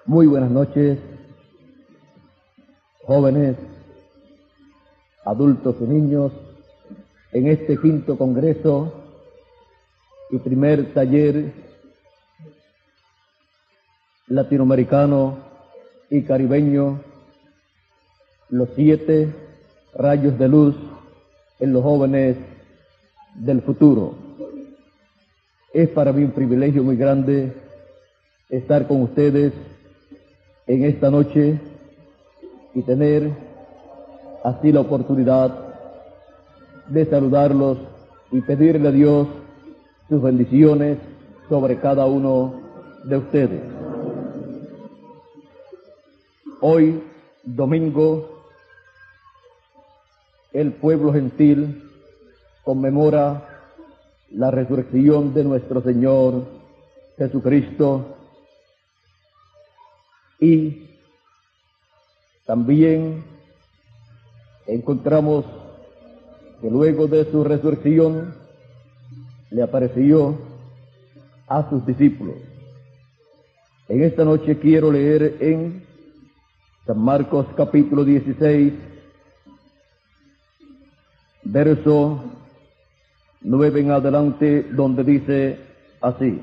Muy buenas noches, jóvenes, adultos y niños, en este quinto congreso y primer taller latinoamericano y caribeño, los 7 rayos de luz en los jóvenes del futuro. Es para mí un privilegio muy grande estar con ustedes en esta noche y tener así la oportunidad de saludarlos y pedirle a Dios sus bendiciones sobre cada uno de ustedes. Hoy, domingo, el pueblo gentil conmemora la resurrección de nuestro Señor Jesucristo y también encontramos que luego de su resurrección le apareció a sus discípulos. En esta noche quiero leer en San Marcos capítulo 16, verso 9 en adelante, donde dice así: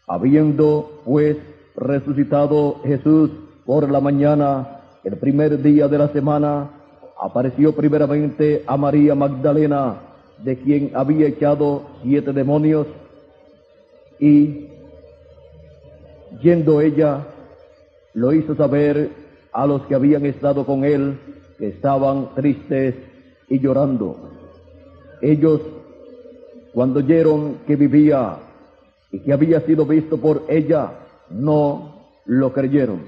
habiendo pues resucitado Jesús por la mañana, el primer día de la semana, apareció primeramente a María Magdalena, de quien había echado 7 demonios, y yendo ella, lo hizo saber a los que habían estado con él, que estaban tristes y llorando. Ellos, cuando oyeron que vivía y que había sido visto por ella, no lo creyeron.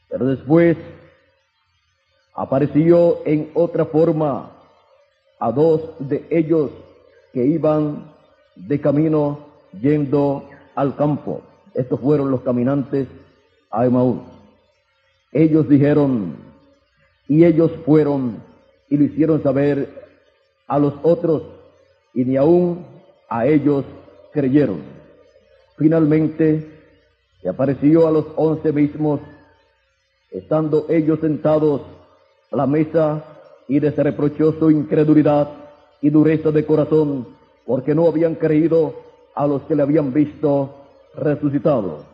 Pero después apareció en otra forma a 2 de ellos que iban de camino yendo al campo. Estos fueron los caminantes a Emaús. Ellos dijeron, y ellos fueron y lo hicieron saber a los otros, y ni aún a ellos creyeron. Finalmente se apareció a los 11 mismos, estando ellos sentados a la mesa, y les reprochó su incredulidad y dureza de corazón, porque no habían creído a los que le habían visto resucitado.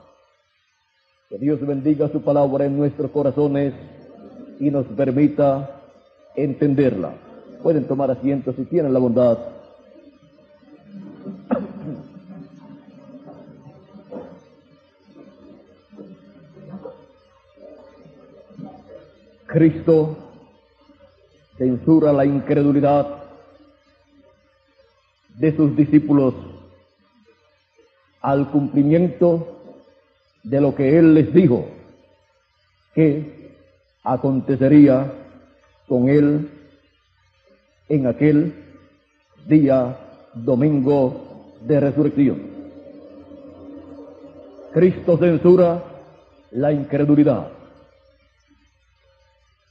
Que Dios bendiga su palabra en nuestros corazones y nos permita entenderla. Pueden tomar asiento si tienen la bondad. Cristo censura la incredulidad de sus discípulos al cumplimiento de lo que Él les dijo que acontecería con Él en aquel día domingo de resurrección. Cristo censura la incredulidad.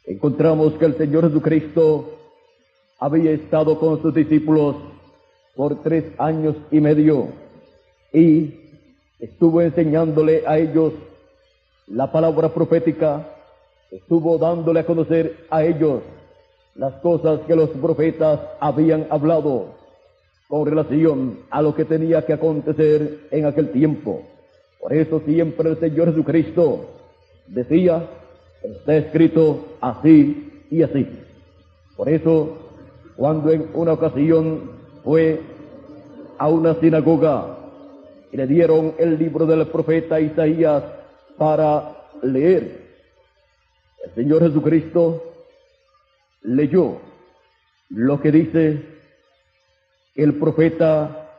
Encontramos que el Señor Jesucristo había estado con sus discípulos por 3 años y medio y estuvo enseñándole a ellos la palabra profética, estuvo dándole a conocer a ellos las cosas que los profetas habían hablado con relación a lo que tenía que acontecer en aquel tiempo. Por eso siempre el Señor Jesucristo decía, está escrito así y así. Por eso, cuando en una ocasión fue a una sinagoga y le dieron el libro del profeta Isaías para leer, el Señor Jesucristo leyó lo que dice el profeta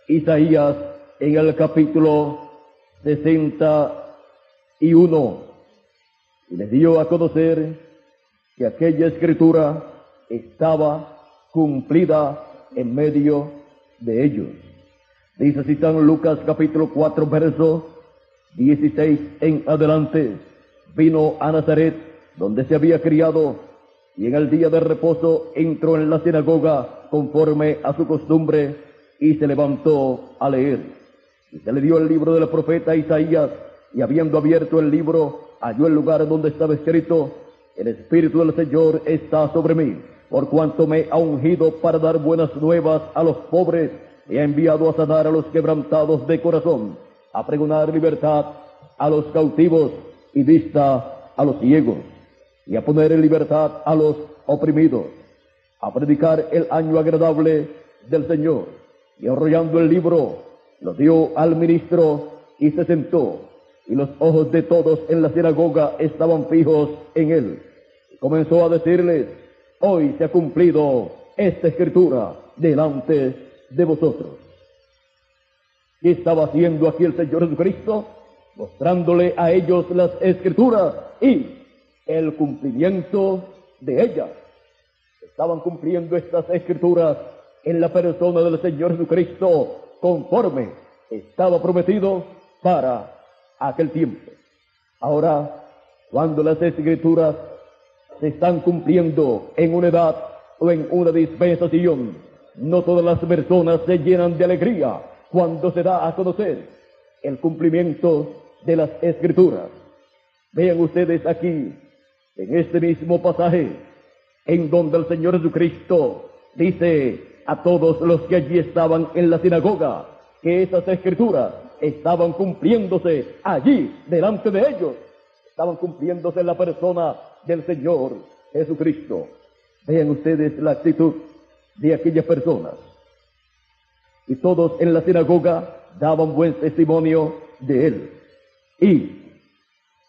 Isaías en el capítulo 61, y les dio a conocer que aquella escritura estaba cumplida en medio de ellos. Dice así San Lucas capítulo 4, verso 16 en adelante: vino a Nazaret, donde se había criado, y en el día de reposo entró en la sinagoga conforme a su costumbre, y se levantó a leer. Y se le dio el libro del profeta Isaías, y habiendo abierto el libro, halló el lugar donde estaba escrito: el Espíritu del Señor está sobre mí, por cuanto me ha ungido para dar buenas nuevas a los pobres, y ha enviado a sanar a los quebrantados de corazón, a pregonar libertad a los cautivos y vista a los ciegos, y a poner en libertad a los oprimidos, a predicar el año agradable del Señor. Y enrollando el libro, lo dio al ministro y se sentó, y los ojos de todos en la sinagoga estaban fijos en él. Y comenzó a decirles: hoy se ha cumplido esta escritura delante de vosotros. ¿Qué estaba haciendo aquí el Señor Jesucristo? Mostrándole a ellos las escrituras y el cumplimiento de ellas. Estaban cumpliendo estas escrituras en la persona del Señor Jesucristo, conforme estaba prometido para aquel tiempo. Ahora, cuando las escrituras se están cumpliendo en una edad o en una dispensación, no todas las personas se llenan de alegría cuando se da a conocer el cumplimiento de las escrituras. Vean ustedes aquí, en este mismo pasaje, en donde el Señor Jesucristo dice a todos los que allí estaban en la sinagoga que esas escrituras estaban cumpliéndose allí delante de ellos, estaban cumpliéndose en la persona del Señor Jesucristo. Vean ustedes la actitud de aquellas personas. Y todos en la sinagoga daban buen testimonio de él, y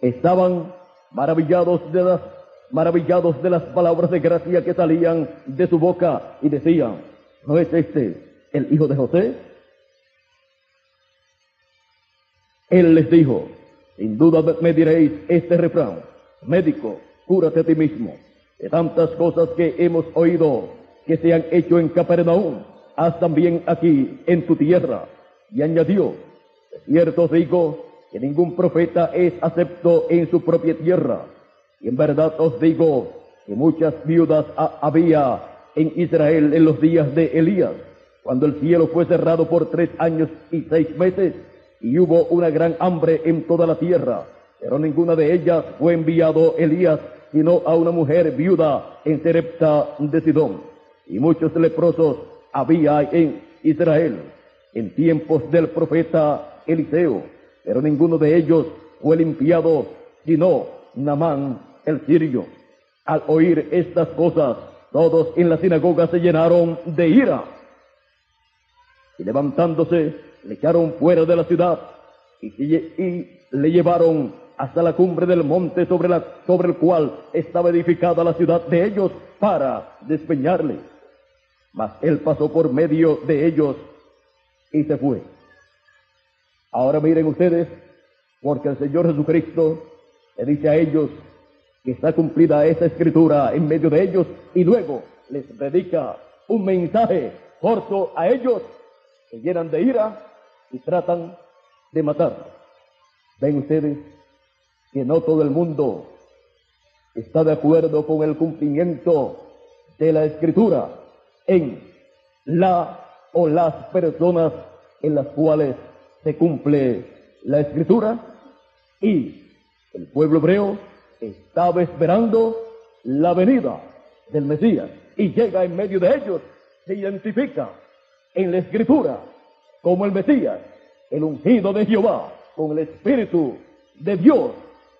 estaban maravillados de las palabras de gracia que salían de su boca, y decían: ¿no es este el hijo de José? Él les dijo: sin duda me diréis este refrán: médico, cúrate a ti mismo. De tantas cosas que hemos oído que se han hecho en Capernaum, haz también aquí en tu tierra. Y añadió: de cierto os digo que ningún profeta es acepto en su propia tierra. Y en verdad os digo que muchas viudas había en Israel en los días de Elías, cuando el cielo fue cerrado por 3 años y 6 meses, y hubo una gran hambre en toda la tierra, pero ninguna de ellas fue enviado Elías, sino a una mujer viuda en Sarepta de Sidón. Y muchos leprosos había en Israel en tiempos del profeta Eliseo, pero ninguno de ellos fue limpiado, sino Naamán el sirio. Al oír estas cosas, todos en la sinagoga se llenaron de ira, y levantándose, le echaron fuera de la ciudad, y le llevaron hasta la cumbre del monte sobre el cual estaba edificada la ciudad de ellos, para despeñarle. Mas él pasó por medio de ellos y se fue. Ahora miren ustedes, porque el Señor Jesucristo le dice a ellos que está cumplida esa escritura en medio de ellos, y luego les predica un mensaje corto a ellos, que llenan de ira y tratan de matar. Ven ustedes que no todo el mundo está de acuerdo con el cumplimiento de la escritura en la o las personas en las cuales se cumple la escritura, y el pueblo hebreo estaba esperando la venida del Mesías, y llega en medio de ellos, se identifica en la escritura como el Mesías, el ungido de Jehová, con el Espíritu de Dios,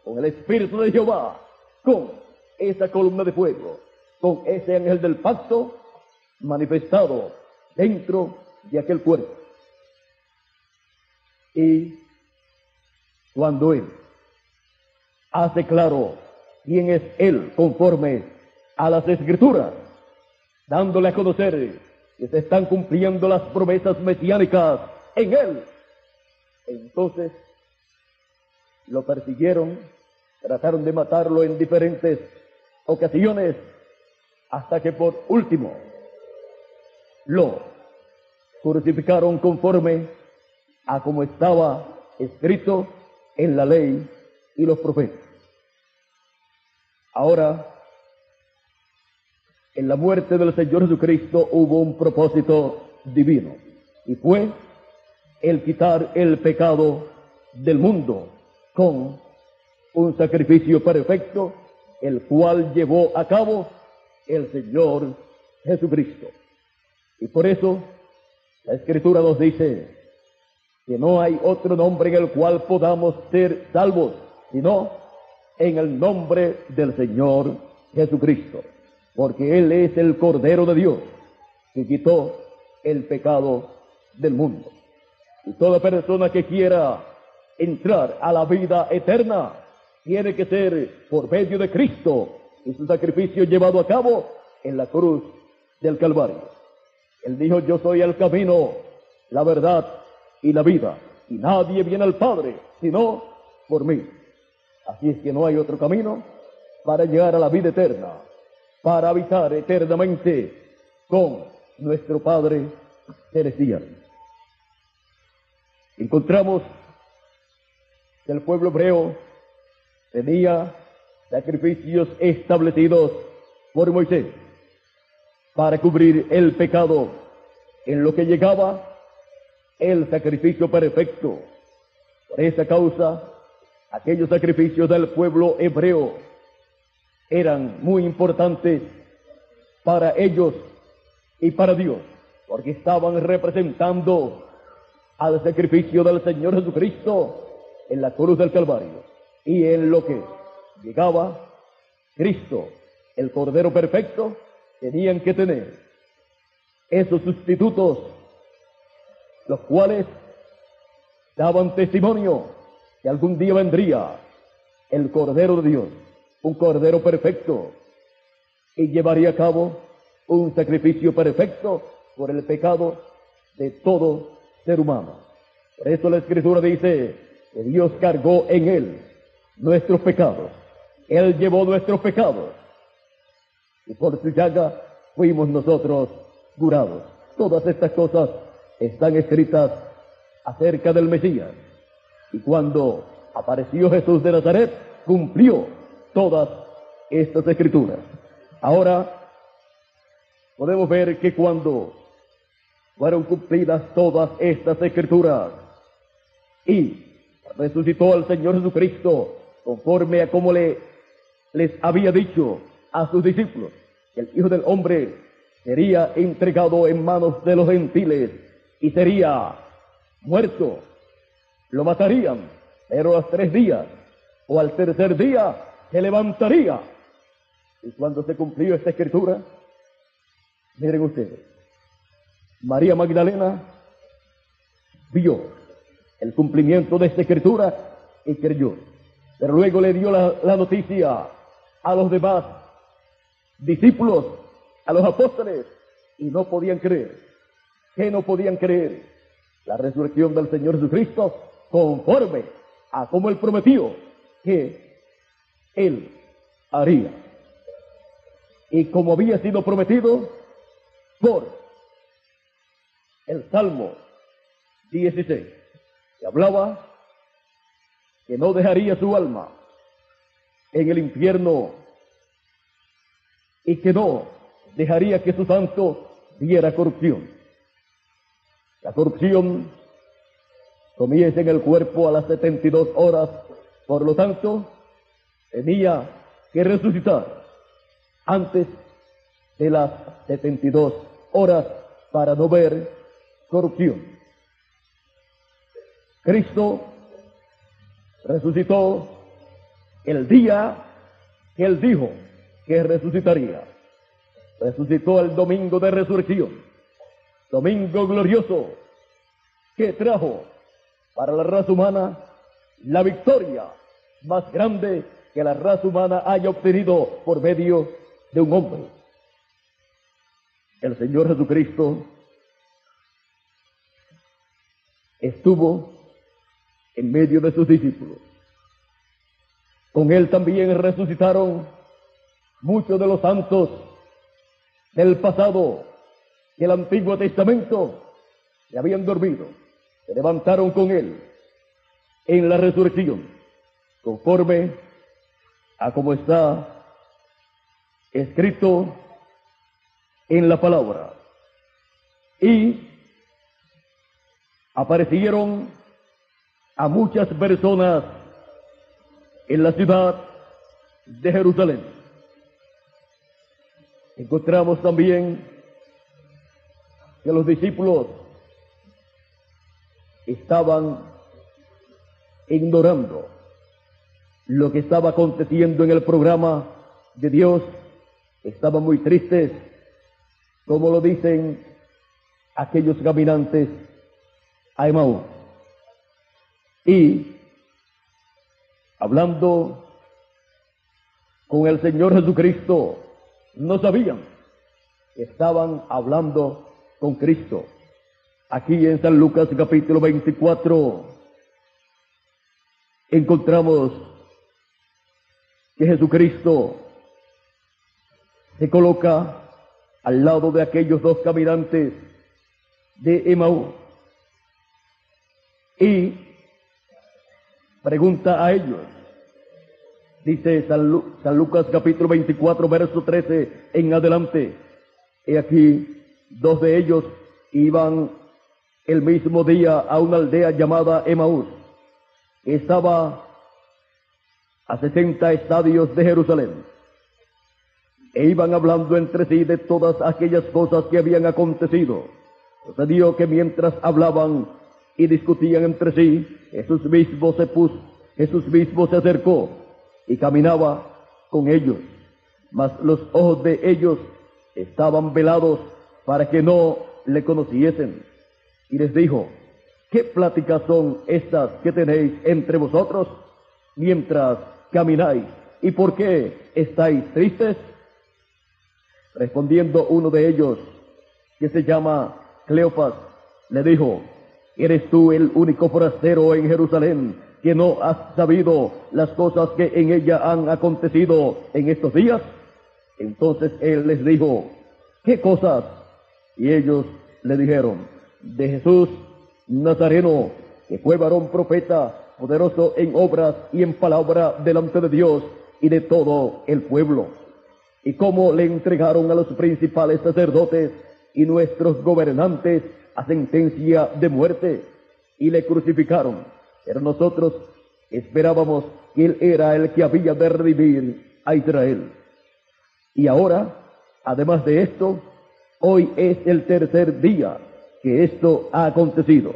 con el Espíritu de Jehová, con esa columna de fuego, con ese ángel del pacto manifestado dentro de aquel cuerpo. Y cuando él hace claro quién es él conforme a las escrituras, dándole a conocer que se están cumpliendo las promesas mesiánicas en él, entonces lo persiguieron, trataron de matarlo en diferentes ocasiones, hasta que por último lo crucificaron conforme a como estaba escrito en la ley y los profetas. Ahora, en la muerte del Señor Jesucristo hubo un propósito divino, y fue el quitar el pecado del mundo con un sacrificio perfecto, el cual llevó a cabo el Señor Jesucristo. Y por eso la Escritura nos dice que no hay otro nombre en el cual podamos ser salvos, sino en el nombre del Señor Jesucristo, porque Él es el Cordero de Dios que quitó el pecado del mundo. Y toda persona que quiera entrar a la vida eterna tiene que ser por medio de Cristo y su sacrificio llevado a cabo en la cruz del Calvario. Él dijo: yo soy el camino, la verdad y la vida, y nadie viene al Padre sino por mí. Así es que no hay otro camino para llegar a la vida eterna, para habitar eternamente con nuestro Padre celestial. Encontramos que el pueblo hebreo tenía sacrificios establecidos por Moisés para cubrir el pecado, en lo que llegaba el sacrificio perfecto. Por esa causa, aquellos sacrificios del pueblo hebreo eran muy importantes para ellos y para Dios, porque estaban representando al sacrificio del Señor Jesucristo en la cruz del Calvario. Y en lo que llegaba Cristo, el Cordero perfecto, tenían que tener esos sustitutos, los cuales daban testimonio que algún día vendría el Cordero de Dios, un Cordero perfecto, y llevaría a cabo un sacrificio perfecto por el pecado de todo ser humano. Por eso la Escritura dice que Dios cargó en Él nuestros pecados. Él llevó nuestros pecados, y por su llaga fuimos nosotros curados. Todas estas cosas están escritas acerca del Mesías. Y cuando apareció Jesús de Nazaret, cumplió todas estas escrituras. Ahora podemos ver que cuando fueron cumplidas todas estas escrituras y resucitó al Señor Jesucristo conforme a como les había dicho a sus discípulos, que el Hijo del Hombre sería entregado en manos de los gentiles y sería muerto, lo matarían, pero a los 3 días o al tercer día se levantaría. Y cuando se cumplió esta escritura, miren ustedes, María Magdalena vio el cumplimiento de esta escritura y creyó, pero luego le dio la noticia a los demás discípulos, a los apóstoles, y no podían creer. ¿Qué no podían creer? La resurrección del Señor Jesucristo, conforme a como Él prometió que Él haría. Y como había sido prometido por el Salmo 16, que hablaba que no dejaría su alma en el infierno y que no dejaría que su santo viera corrupción. La corrupción comienza en el cuerpo a las 72 horas, por lo tanto, tenía que resucitar antes de las 72 horas para no ver corrupción. Cristo resucitó el día que Él dijo que resucitaría. Resucitó el domingo de resurrección, domingo glorioso, que trajo para la raza humana la victoria más grande que la raza humana haya obtenido por medio de un hombre. El Señor Jesucristo estuvo en medio de sus discípulos. Con Él también resucitaron muchos de los santos del pasado, que el Antiguo Testamento le habían dormido. Se levantaron con Él en la resurrección, conforme a como está escrito en la palabra. Y aparecieron a muchas personas en la ciudad de Jerusalén. Encontramos también que los discípulos estaban ignorando lo que estaba aconteciendo en el programa de Dios. Estaban muy tristes, como lo dicen aquellos caminantes a Emaús. Y hablando con el Señor Jesucristo, no sabían que estaban hablando con Cristo. Aquí en San Lucas capítulo 24 encontramos que Jesucristo se coloca al lado de aquellos dos caminantes de Emaús y pregunta a ellos. Dice San Lucas capítulo 24, verso 13 en adelante. He aquí, dos de ellos iban el mismo día a una aldea llamada Emaús, que estaba a 60 estadios de Jerusalén, e iban hablando entre sí de todas aquellas cosas que habían acontecido. Sucedió que mientras hablaban y discutían entre sí, Jesús mismo se acercó y caminaba con ellos, mas los ojos de ellos estaban velados para que no le conociesen. Y les dijo: ¿qué pláticas son estas que tenéis entre vosotros mientras camináis? ¿Y por qué estáis tristes? Respondiendo uno de ellos, que se llama Cleofas, le dijo: ¿eres tú el único forastero en Jerusalén que no has sabido las cosas que en ella han acontecido en estos días? Entonces él les dijo: ¿qué cosas? Y ellos le dijeron: de Jesús Nazareno, que fue varón profeta, poderoso en obras y en palabra delante de Dios y de todo el pueblo, y cómo le entregaron a los principales sacerdotes y nuestros gobernantes a sentencia de muerte, y le crucificaron. Pero nosotros esperábamos que él era el que había de redimir a Israel. Y ahora, además de esto, hoy es el tercer día que esto ha acontecido.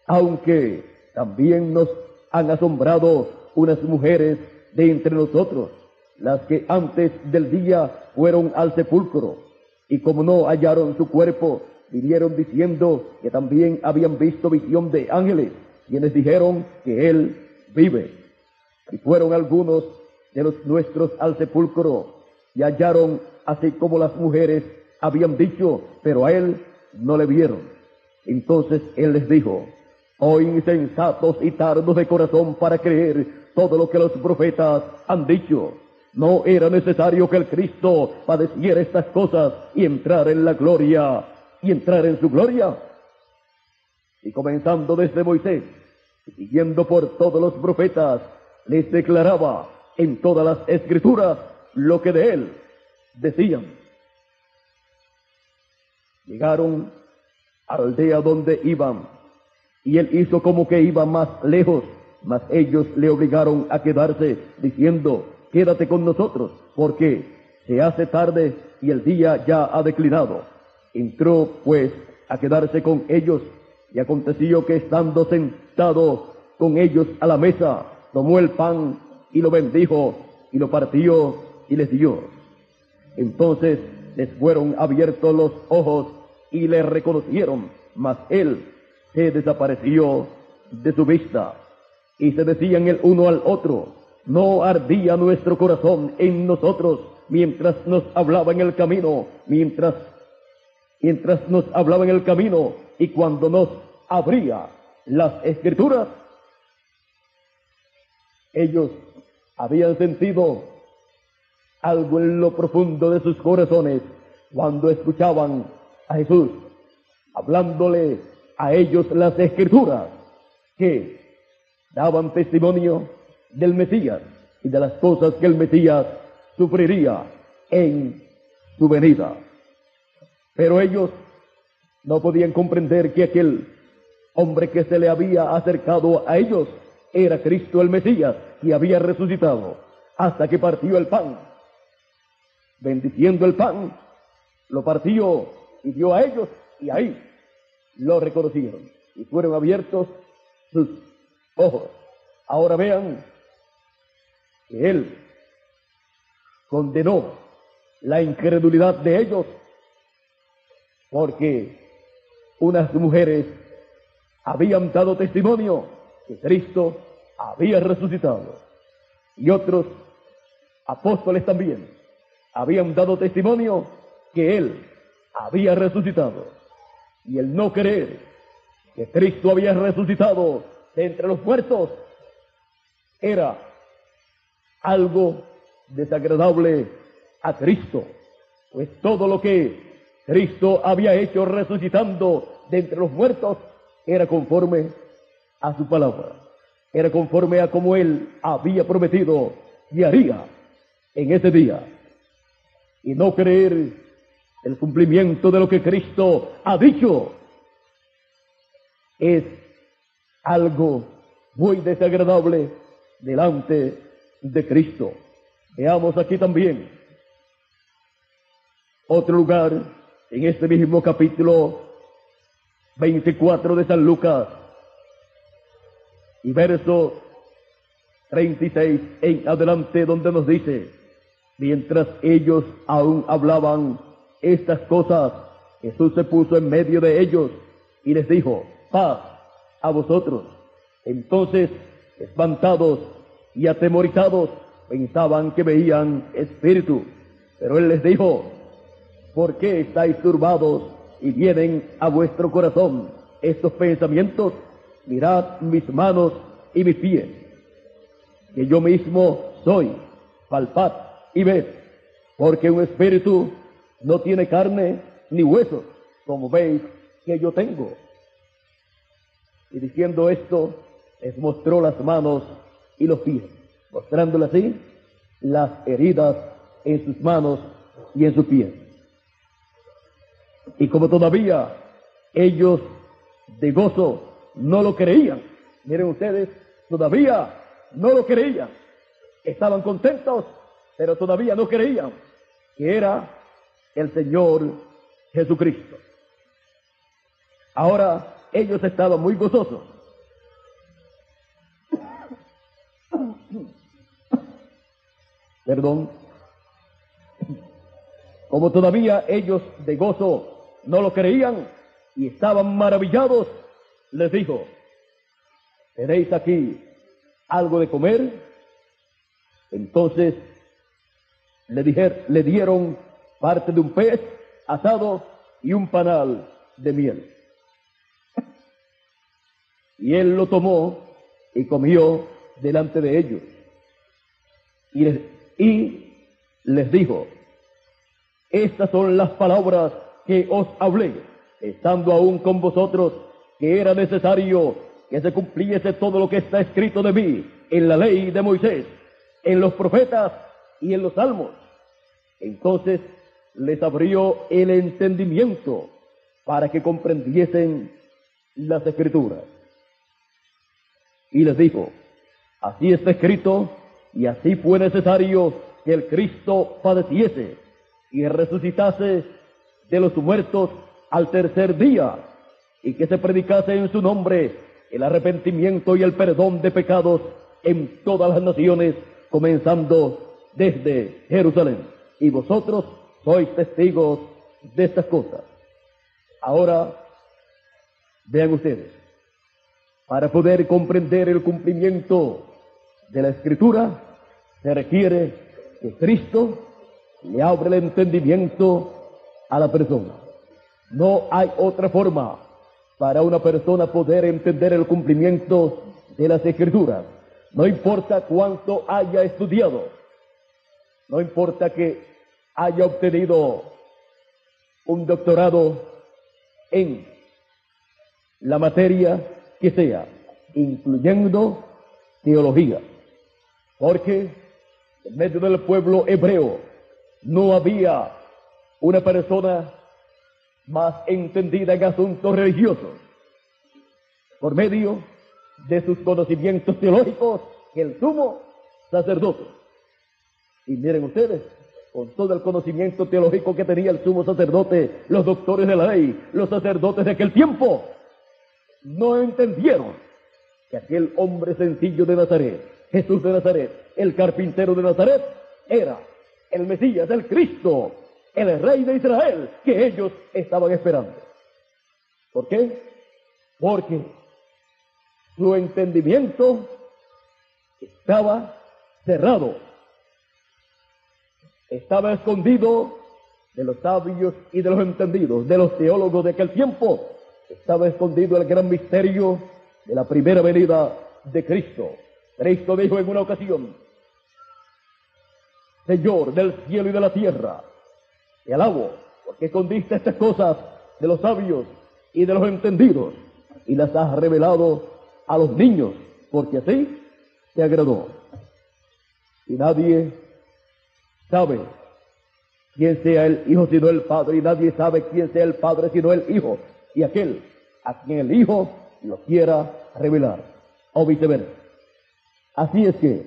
Aunque también nos han asombrado unas mujeres de entre nosotros, las que antes del día fueron al sepulcro, y como no hallaron su cuerpo, vinieron diciendo que también habían visto visión de ángeles, quienes dijeron que él vive. Y fueron algunos de los nuestros al sepulcro, y hallaron así como las mujeres habían dicho, pero a él no le vieron. Entonces él les dijo: oh insensatos y tardos de corazón para creer todo lo que los profetas han dicho. ¿No era necesario que el Cristo padeciera estas cosas y entrar en la gloria, y entrar en su gloria? Y comenzando desde Moisés, y siguiendo por todos los profetas, les declaraba en todas las escrituras lo que de él decían. Llegaron a la aldea donde iban, y él hizo como que iba más lejos, mas ellos le obligaron a quedarse, diciendo: quédate con nosotros, porque se hace tarde y el día ya ha declinado. Entró pues a quedarse con ellos, y aconteció que estando sentado con ellos a la mesa, tomó el pan y lo bendijo y lo partió y les dio. Entonces les fueron abiertos los ojos y le reconocieron, mas él se desapareció de su vista. Y se decían el uno al otro: ¿no ardía nuestro corazón en nosotros mientras nos hablaba en el camino, mientras nos hablaba en el camino y cuando nos abría las escrituras? Ellos habían sentido algo en lo profundo de sus corazones cuando escuchaban a Jesús hablándole a ellos las escrituras, que daban testimonio del Mesías y de las cosas que el Mesías sufriría en su venida. Pero ellos no podían comprender que aquel hombre que se le había acercado a ellos era Cristo el Mesías, que había resucitado, hasta que partió el pan. Bendiciendo el pan, lo partió y dio a ellos, y ahí lo reconocieron y fueron abiertos sus ojos. Ahora vean que Él condenó la incredulidad de ellos, porque unas mujeres habían dado testimonio que Cristo había resucitado, y otros apóstoles también habían dado testimonio que Él había resucitado. Y el no creer que Cristo había resucitado de entre los muertos era algo desagradable a Cristo, pues todo lo que Cristo había hecho resucitando de entre los muertos era conforme a su palabra, era conforme a como Él había prometido y haría en ese día. Y no creer el cumplimiento de lo que Cristo ha dicho es algo muy desagradable delante de Cristo. Veamos aquí también otro lugar en este mismo capítulo 24 de San Lucas y verso 36 en adelante, donde nos dice: mientras ellos aún hablaban estas cosas, Jesús se puso en medio de ellos y les dijo: paz a vosotros. Entonces, espantados y atemorizados, pensaban que veían espíritu. Pero Él les dijo: ¿por qué estáis turbados y vienen a vuestro corazón estos pensamientos? Mirad mis manos y mis pies, que yo mismo soy. Palpad y ved, porque un espíritu no tiene carne ni huesos, como veis que yo tengo. Y diciendo esto, les mostró las manos y los pies, mostrándole así las heridas en sus manos y en sus pies. Y como todavía ellos de gozo no lo creían, miren ustedes, todavía no lo creían, estaban contentos, pero todavía no creían que era el Señor Jesucristo. Ahora ellos estaban muy gozosos. Perdón. Como todavía ellos de gozo no lo creían y estaban maravillados, les dijo: ¿tenéis aquí algo de comer? Entonces le dieron parte de un pez asado y un panal de miel. Y Él lo tomó y comió delante de ellos. Y les dijo: estas son las palabras que os hablé, estando aún con vosotros, que era necesario que se cumpliese todo lo que está escrito de mí en la ley de Moisés, en los profetas y en los salmos. Entonces les abrió el entendimiento para que comprendiesen las escrituras. Y les dijo: así está escrito, y así fue necesario que el Cristo padeciese y resucitase de los muertos al tercer día, y que se predicase en su nombre el arrepentimiento y el perdón de pecados en todas las naciones, comenzando desde Jerusalén. Y vosotros sois testigos de estas cosas. Ahora, vean ustedes, para poder comprender el cumplimiento de la Escritura, se requiere que Cristo le abra el entendimiento a la persona. No hay otra forma para una persona poder entender el cumplimiento de las Escrituras. No importa cuánto haya estudiado, no importa que haya obtenido un doctorado en la materia que sea, incluyendo teología, porque en medio del pueblo hebreo no había una persona más entendida en asuntos religiosos. Por medio de sus conocimientos teológicos que el sumo sacerdote. Y miren ustedes, con todo el conocimiento teológico que tenía el sumo sacerdote, los doctores de la ley, los sacerdotes de aquel tiempo, no entendieron que aquel hombre sencillo de Nazaret, Jesús de Nazaret, el carpintero de Nazaret, era el Mesías, el Cristo, el Rey de Israel, que ellos estaban esperando. ¿Por qué? Porque su entendimiento estaba cerrado, estaba escondido de los sabios y de los entendidos, de los teólogos de aquel tiempo. Estaba escondido el gran misterio de la primera venida de Cristo. Cristo dijo en una ocasión: Señor del cielo y de la tierra, te alabo, porque escondiste estas cosas de los sabios y de los entendidos, y las has revelado a los niños, porque así te agradó. Y nadie sabe quién sea el Hijo sino el Padre, y nadie sabe quién sea el Padre sino el Hijo, y aquel a quien el Hijo lo quiera revelar, o viceversa. Así es que,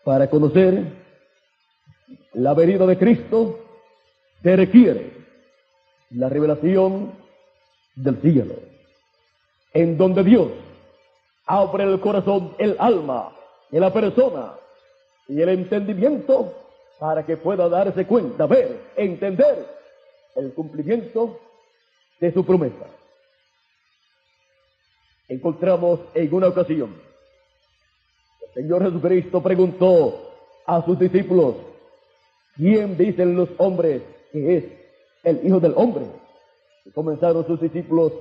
para conocer la venida de Cristo, se requiere la revelación del cielo, en donde Dios abre el corazón, el alma de la persona y el entendimiento para que pueda darse cuenta, ver, entender el cumplimiento de su promesa. Encontramos en una ocasión, el Señor Jesucristo preguntó a sus discípulos: ¿quién dicen los hombres que es el Hijo del Hombre? Y comenzaron sus discípulos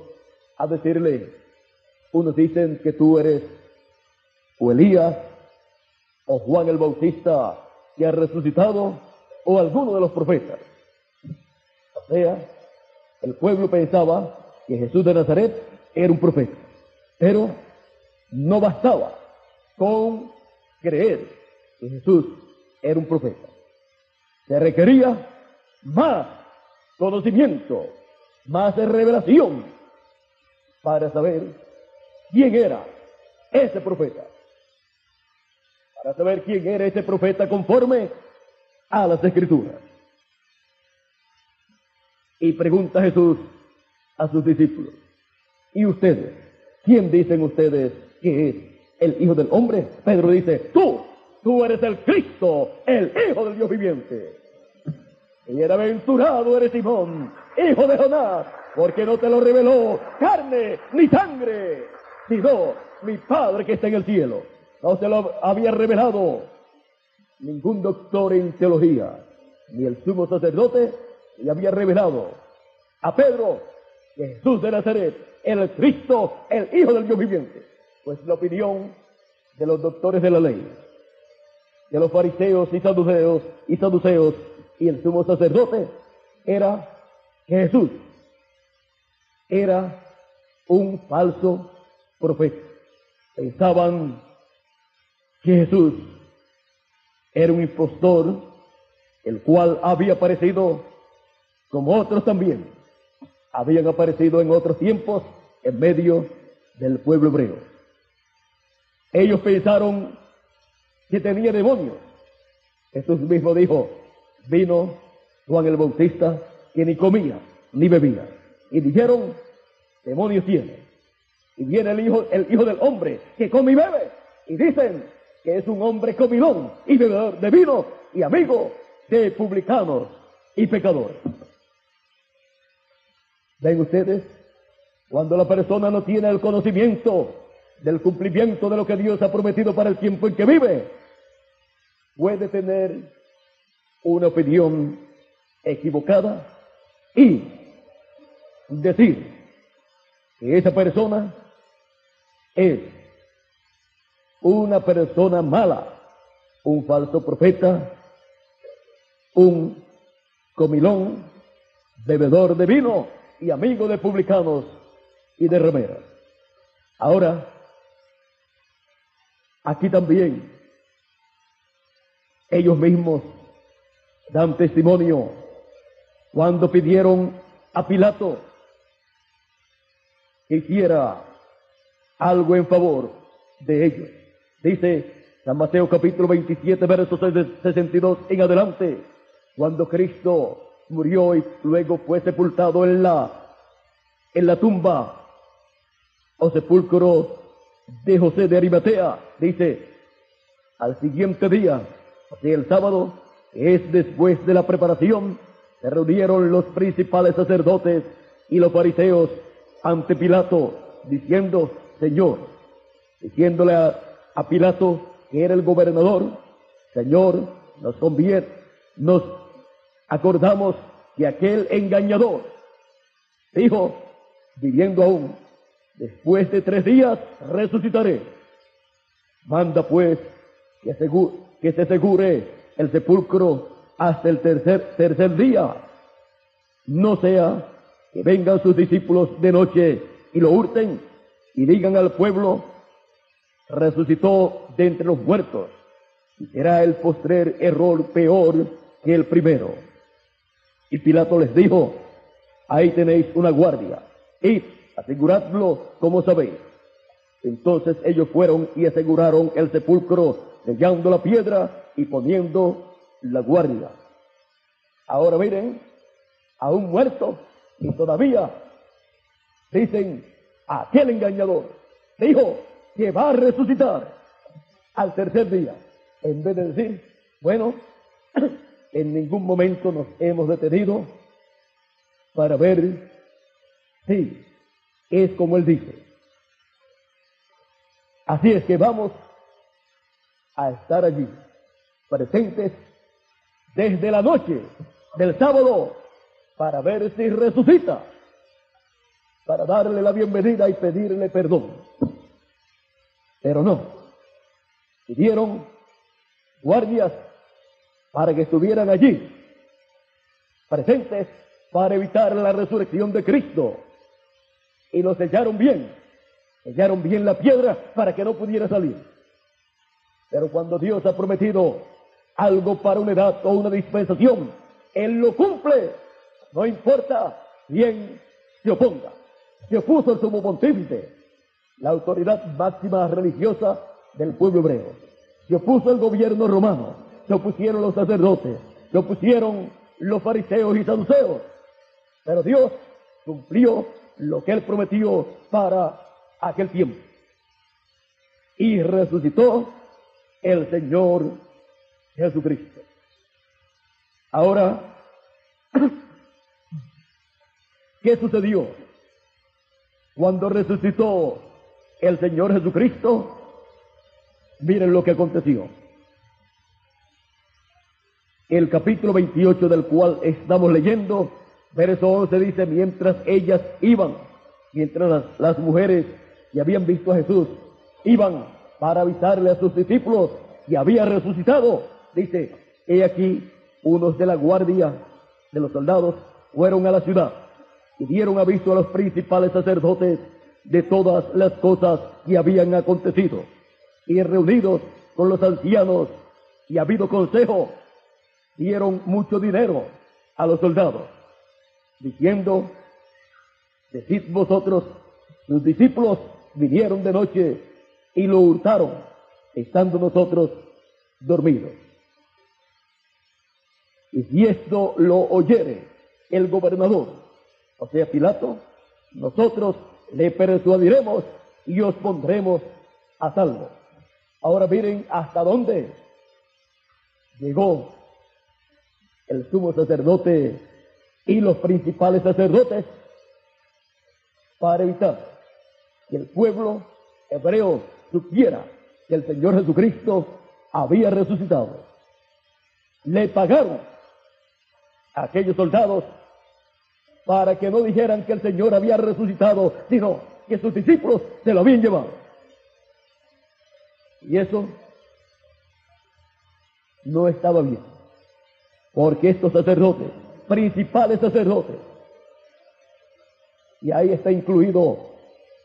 a decirle: unos dicen que tú eres o Elías, o Juan el Bautista que ha resucitado, o alguno de los profetas. O sea, el pueblo pensaba que Jesús de Nazaret era un profeta, pero no bastaba con creer que Jesús era un profeta. Se requería más conocimiento, más revelación para saber quién era ese profeta. Para saber quién era ese profeta conforme a las Escrituras. Y pregunta Jesús a sus discípulos: ¿y ustedes? ¿Quién dicen ustedes que es el Hijo del Hombre? Pedro dice: tú eres el Cristo, el Hijo del Dios viviente. Y bienaventurado eres Simón, hijo de Jonás, porque no te lo reveló carne ni sangre, sino mi Padre que está en el cielo. No se lo había revelado ningún doctor en teología, ni el sumo sacerdote le había revelado a Pedro que Jesús de Nazaret era el Cristo, el Hijo del Dios viviente. Pues la opinión de los doctores de la ley, de los fariseos y saduceos y el sumo sacerdote, era que Jesús era un falso profeta. Pensaban que Jesús era un impostor, el cual había aparecido, como otros también habían aparecido en otros tiempos, en medio del pueblo hebreo. Ellos pensaron que tenía demonios. Jesús mismo dijo: vino Juan el Bautista, que ni comía ni bebía, y dijeron: demonios tiene. Y viene el hijo del hombre, que come y bebe, y dicen que es un hombre comilón y bebedor de vino y amigo de publicanos y pecadores. ¿Ven ustedes? Cuando la persona no tiene el conocimiento del cumplimiento de lo que Dios ha prometido para el tiempo en que vive, puede tener una opinión equivocada y decir que esa persona es una persona mala, un falso profeta, un comilón, bebedor de vino y amigo de publicanos y de rameras. Ahora, aquí también ellos mismos dan testimonio cuando pidieron a Pilato que hiciera algo en favor de ellos. Dice San Mateo capítulo 27, versos 62 en adelante, cuando Cristo murió y luego fue sepultado en la tumba o sepulcro de José de Arimatea, dice, al siguiente día, o sea, el sábado, que es después de la preparación, se reunieron los principales sacerdotes y los fariseos ante Pilato, diciendo, Señor, diciéndole a Pilato, que era el gobernador, Señor, nos acordamos que aquel engañador dijo, viviendo aún, después de 3 días resucitaré. Manda pues que se asegure el sepulcro hasta el tercer día, no sea que vengan sus discípulos de noche y lo hurten y digan al pueblo, resucitó de entre los muertos, y será el postrer error peor que el primero. Y Pilato les dijo, ahí tenéis una guardia, id, aseguradlo como sabéis. Entonces ellos fueron y aseguraron el sepulcro, sellando la piedra y poniendo la guardia. Ahora miren, a un muerto, y todavía dicen, aquel engañador dijo que va a resucitar al tercer día, en vez de decir, bueno, en ningún momento nos hemos detenido para ver si es como él dice. Así es que vamos a estar allí, presentes desde la noche del sábado, para ver si resucita, para darle la bienvenida y pedirle perdón. Pero no, pidieron guardias para que estuvieran allí, presentes para evitar la resurrección de Cristo, y lo sellaron bien la piedra para que no pudiera salir. Pero cuando Dios ha prometido algo para una edad o una dispensación, Él lo cumple, no importa quién se oponga. Se opuso el sumo pontífice, la autoridad máxima religiosa del pueblo hebreo. Se opuso el gobierno romano, se opusieron los sacerdotes, se opusieron los fariseos y saduceos. Pero Dios cumplió lo que Él prometió para aquel tiempo. Y resucitó el Señor Jesucristo. Ahora, ¿qué sucedió cuando resucitó el Señor Jesucristo? Miren lo que aconteció. El capítulo 28 del cual estamos leyendo, verso 11 dice, mientras las mujeres que habían visto a Jesús iban para avisarle a sus discípulos que había resucitado, dice, he aquí, unos de la guardia de los soldados fueron a la ciudad y dieron aviso a los principales sacerdotes de todas las cosas que habían acontecido. Y reunidos con los ancianos y habido consejo, dieron mucho dinero a los soldados, diciendo, decid vosotros, sus discípulos vinieron de noche y lo hurtaron, estando nosotros dormidos. Y si esto lo oyere el gobernador, o sea Pilato, nosotros le persuadiremos y os pondremos a salvo. Ahora miren hasta dónde llegó el sumo sacerdote y los principales sacerdotes para evitar que el pueblo hebreo supiera que el Señor Jesucristo había resucitado. Le pagaron a aquellos soldados para que no dijeran que el Señor había resucitado, sino que sus discípulos se lo habían llevado. Y eso no estaba bien, porque estos sacerdotes, principales sacerdotes, y ahí está incluido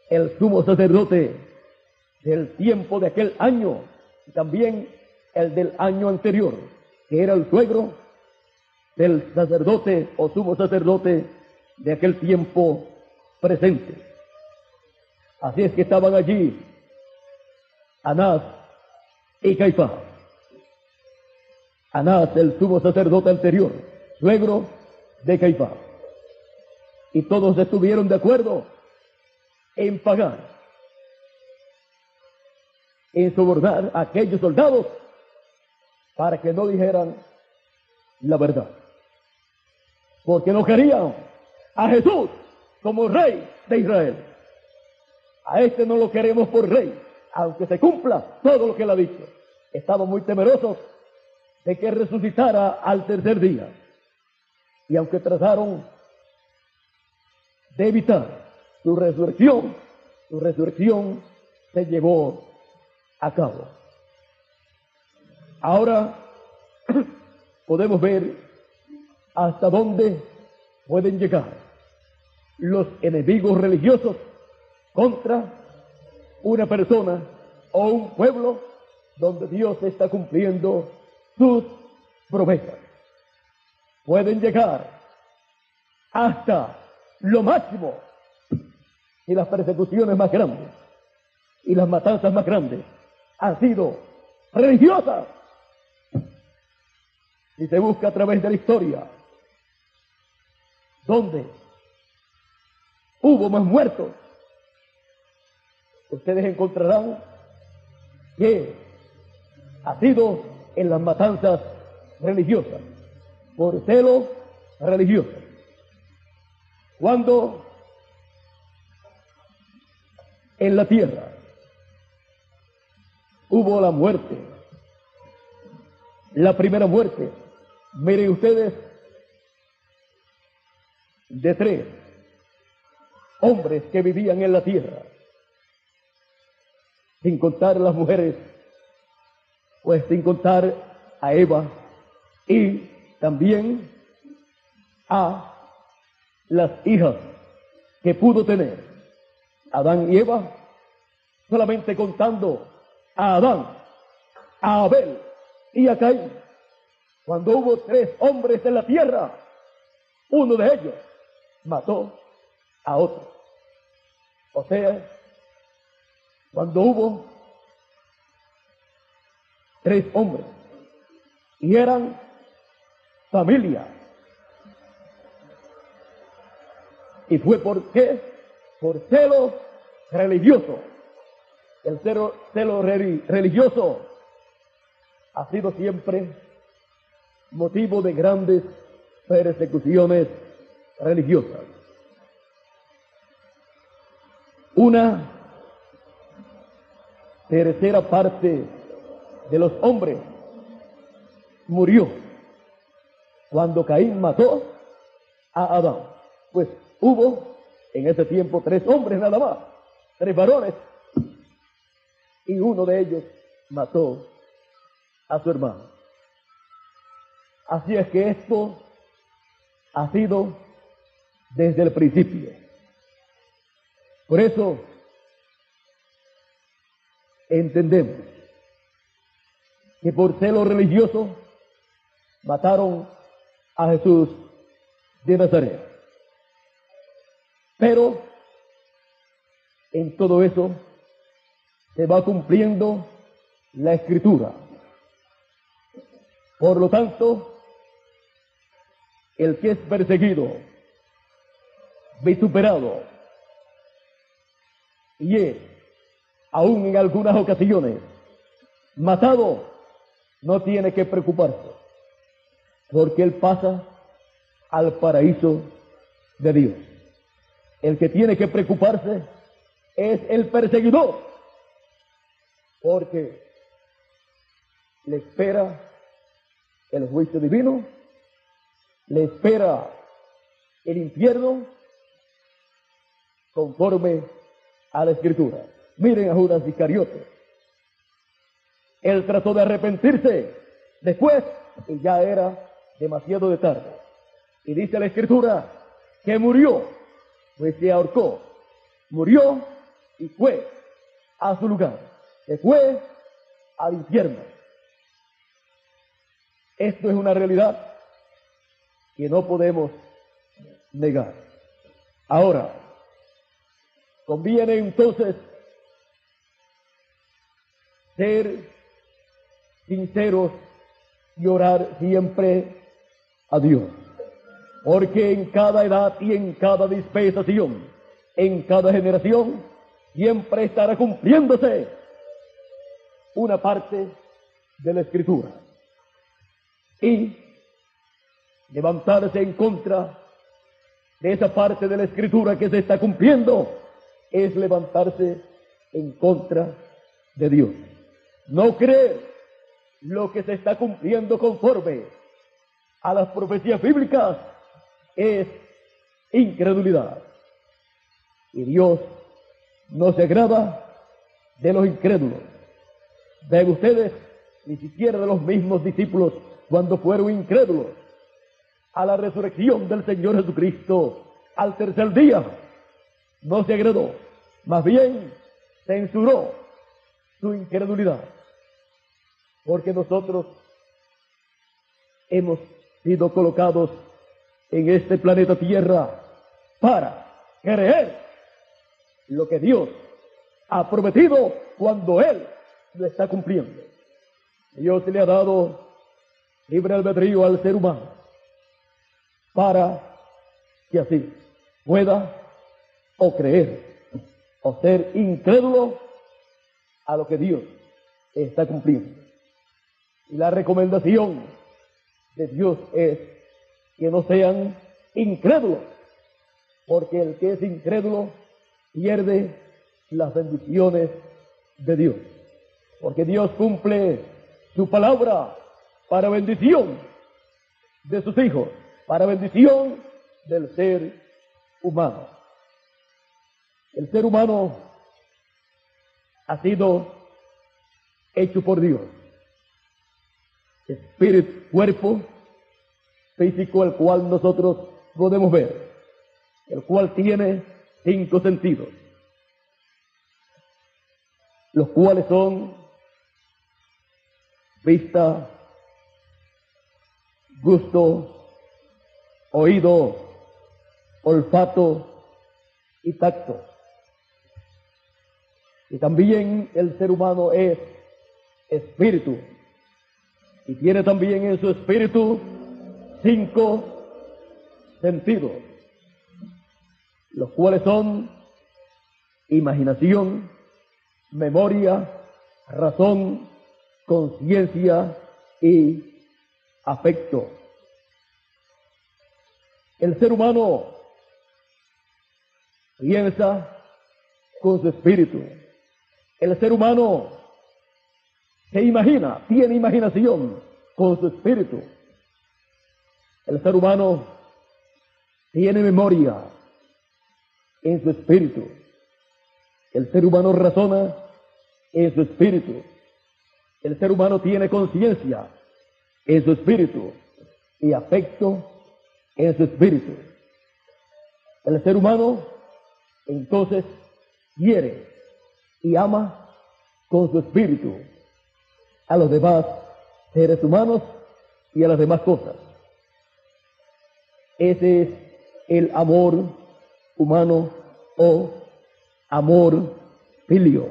el sumo sacerdote del tiempo de aquel año, y también el del año anterior, que era el suegro del sacerdote o sumo sacerdote de aquel tiempo presente. Así es que estaban allí Anás y Caifás. Anás, el sumo sacerdote anterior, suegro de Caifás. Y todos estuvieron de acuerdo en pagar, en sobornar a aquellos soldados para que no dijeran la verdad. Porque no querían a Jesús como rey de Israel. A este no lo queremos por rey, aunque se cumpla todo lo que él ha dicho. Estaban muy temerosos de que resucitara al tercer día. Y aunque trataron de evitar su resurrección se llevó a cabo. Ahora podemos ver hasta dónde pueden llegar los enemigos religiosos contra una persona o un pueblo donde Dios está cumpliendo sus promesas. Pueden llegar hasta lo máximo y las persecuciones más grandes y las matanzas más grandes han sido religiosas. Si se busca a través de la historia donde hubo más muertos, ustedes encontrarán que ha sido en las matanzas religiosas, por celo religioso. Cuando en la tierra hubo la muerte, la primera muerte, miren ustedes, de 3 hombres que vivían en la tierra, sin contar las mujeres, pues sin contar a Eva y también a las hijas que pudo tener Adán y Eva, solamente contando a Adán, a Abel y a Caín. Cuando hubo 3 hombres en la tierra, uno de ellos mató a otro. O sea, cuando hubo 3 hombres y eran familia. ¿Y fue por qué? Por celo religioso. El celo religioso ha sido siempre motivo de grandes persecuciones religiosas. Una tercera parte de los hombres murió cuando Caín mató a Adán. Pues hubo en ese tiempo 3 hombres nada más, 3 varones, y uno de ellos mató a su hermano. Así es que esto ha sido desde el principio. Por eso entendemos que por celo religioso mataron a Jesús de Nazaret. Pero en todo eso se va cumpliendo la Escritura. Por lo tanto, el que es perseguido, vituperado y es, aún en algunas ocasiones, matado, no tiene que preocuparse, porque él pasa al paraíso de Dios. El que tiene que preocuparse es el perseguidor, porque le espera el juicio divino, le espera el infierno, conforme a la Escritura. Miren a Judas Iscariote. Él trató de arrepentirse después y ya era demasiado de tarde. Y dice la Escritura que murió, pues se ahorcó, murió y fue a su lugar, se fue al infierno. Esto es una realidad que no podemos negar. Ahora, Conviene entonces ser sinceros y orar siempre a Dios, porque en cada edad y en cada dispensación, en cada generación, siempre estará cumpliéndose una parte de la Escritura. Y levantarse en contra de esa parte de la Escritura que se está cumpliendo es levantarse en contra de Dios. No creer lo que se está cumpliendo conforme a las profecías bíblicas es incredulidad. Y Dios no se agrada de los incrédulos. Ven ustedes, ni siquiera de los mismos discípulos cuando fueron incrédulos a la resurrección del Señor Jesucristo al tercer día, no se agradó, más bien censuró su incredulidad, porque nosotros hemos sido colocados en este planeta Tierra para creer lo que Dios ha prometido cuando Él lo está cumpliendo. Dios le ha dado libre albedrío al ser humano para que así pueda o creer o ser incrédulo a lo que Dios está cumpliendo. Y la recomendación de Dios es que no sean incrédulos, porque el que es incrédulo pierde las bendiciones de Dios, porque Dios cumple su palabra para bendición de sus hijos, para bendición del ser humano. El ser humano ha sido hecho por Dios. Espíritu, cuerpo físico, el cual nosotros podemos ver, el cual tiene 5 sentidos, los cuales son vista, gusto, oído, olfato y tacto. Y también el ser humano es espíritu, y tiene también en su espíritu 5 sentidos, los cuales son imaginación, memoria, razón, conciencia y afecto. El ser humano piensa con su espíritu. El ser humano se imagina, tiene imaginación con su espíritu. El ser humano tiene memoria en su espíritu. El ser humano razona en su espíritu. El ser humano tiene conciencia en su espíritu y afecto en su espíritu. El ser humano entonces quiere y ama con su espíritu a los demás seres humanos y a las demás cosas. Ese es el amor humano o amor filio.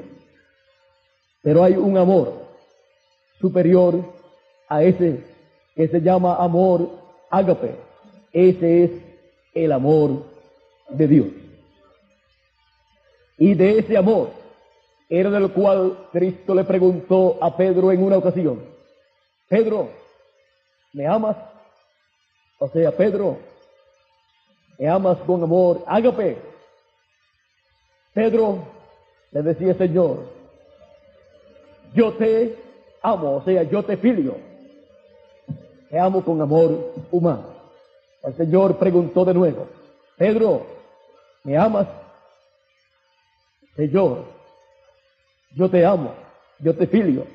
Pero hay un amor superior a ese que se llama amor ágape. Ese es el amor de Dios. Y de ese amor era del cual Cristo le preguntó a Pedro en una ocasión: Pedro, ¿me amas? O sea, Pedro, ¿me amas con amor ágape? Pedro le decía: Señor, yo te amo, o sea, yo te filio, te amo con amor humano. El Señor preguntó de nuevo: Pedro, ¿me amas? Señor, yo te amo, yo te filio,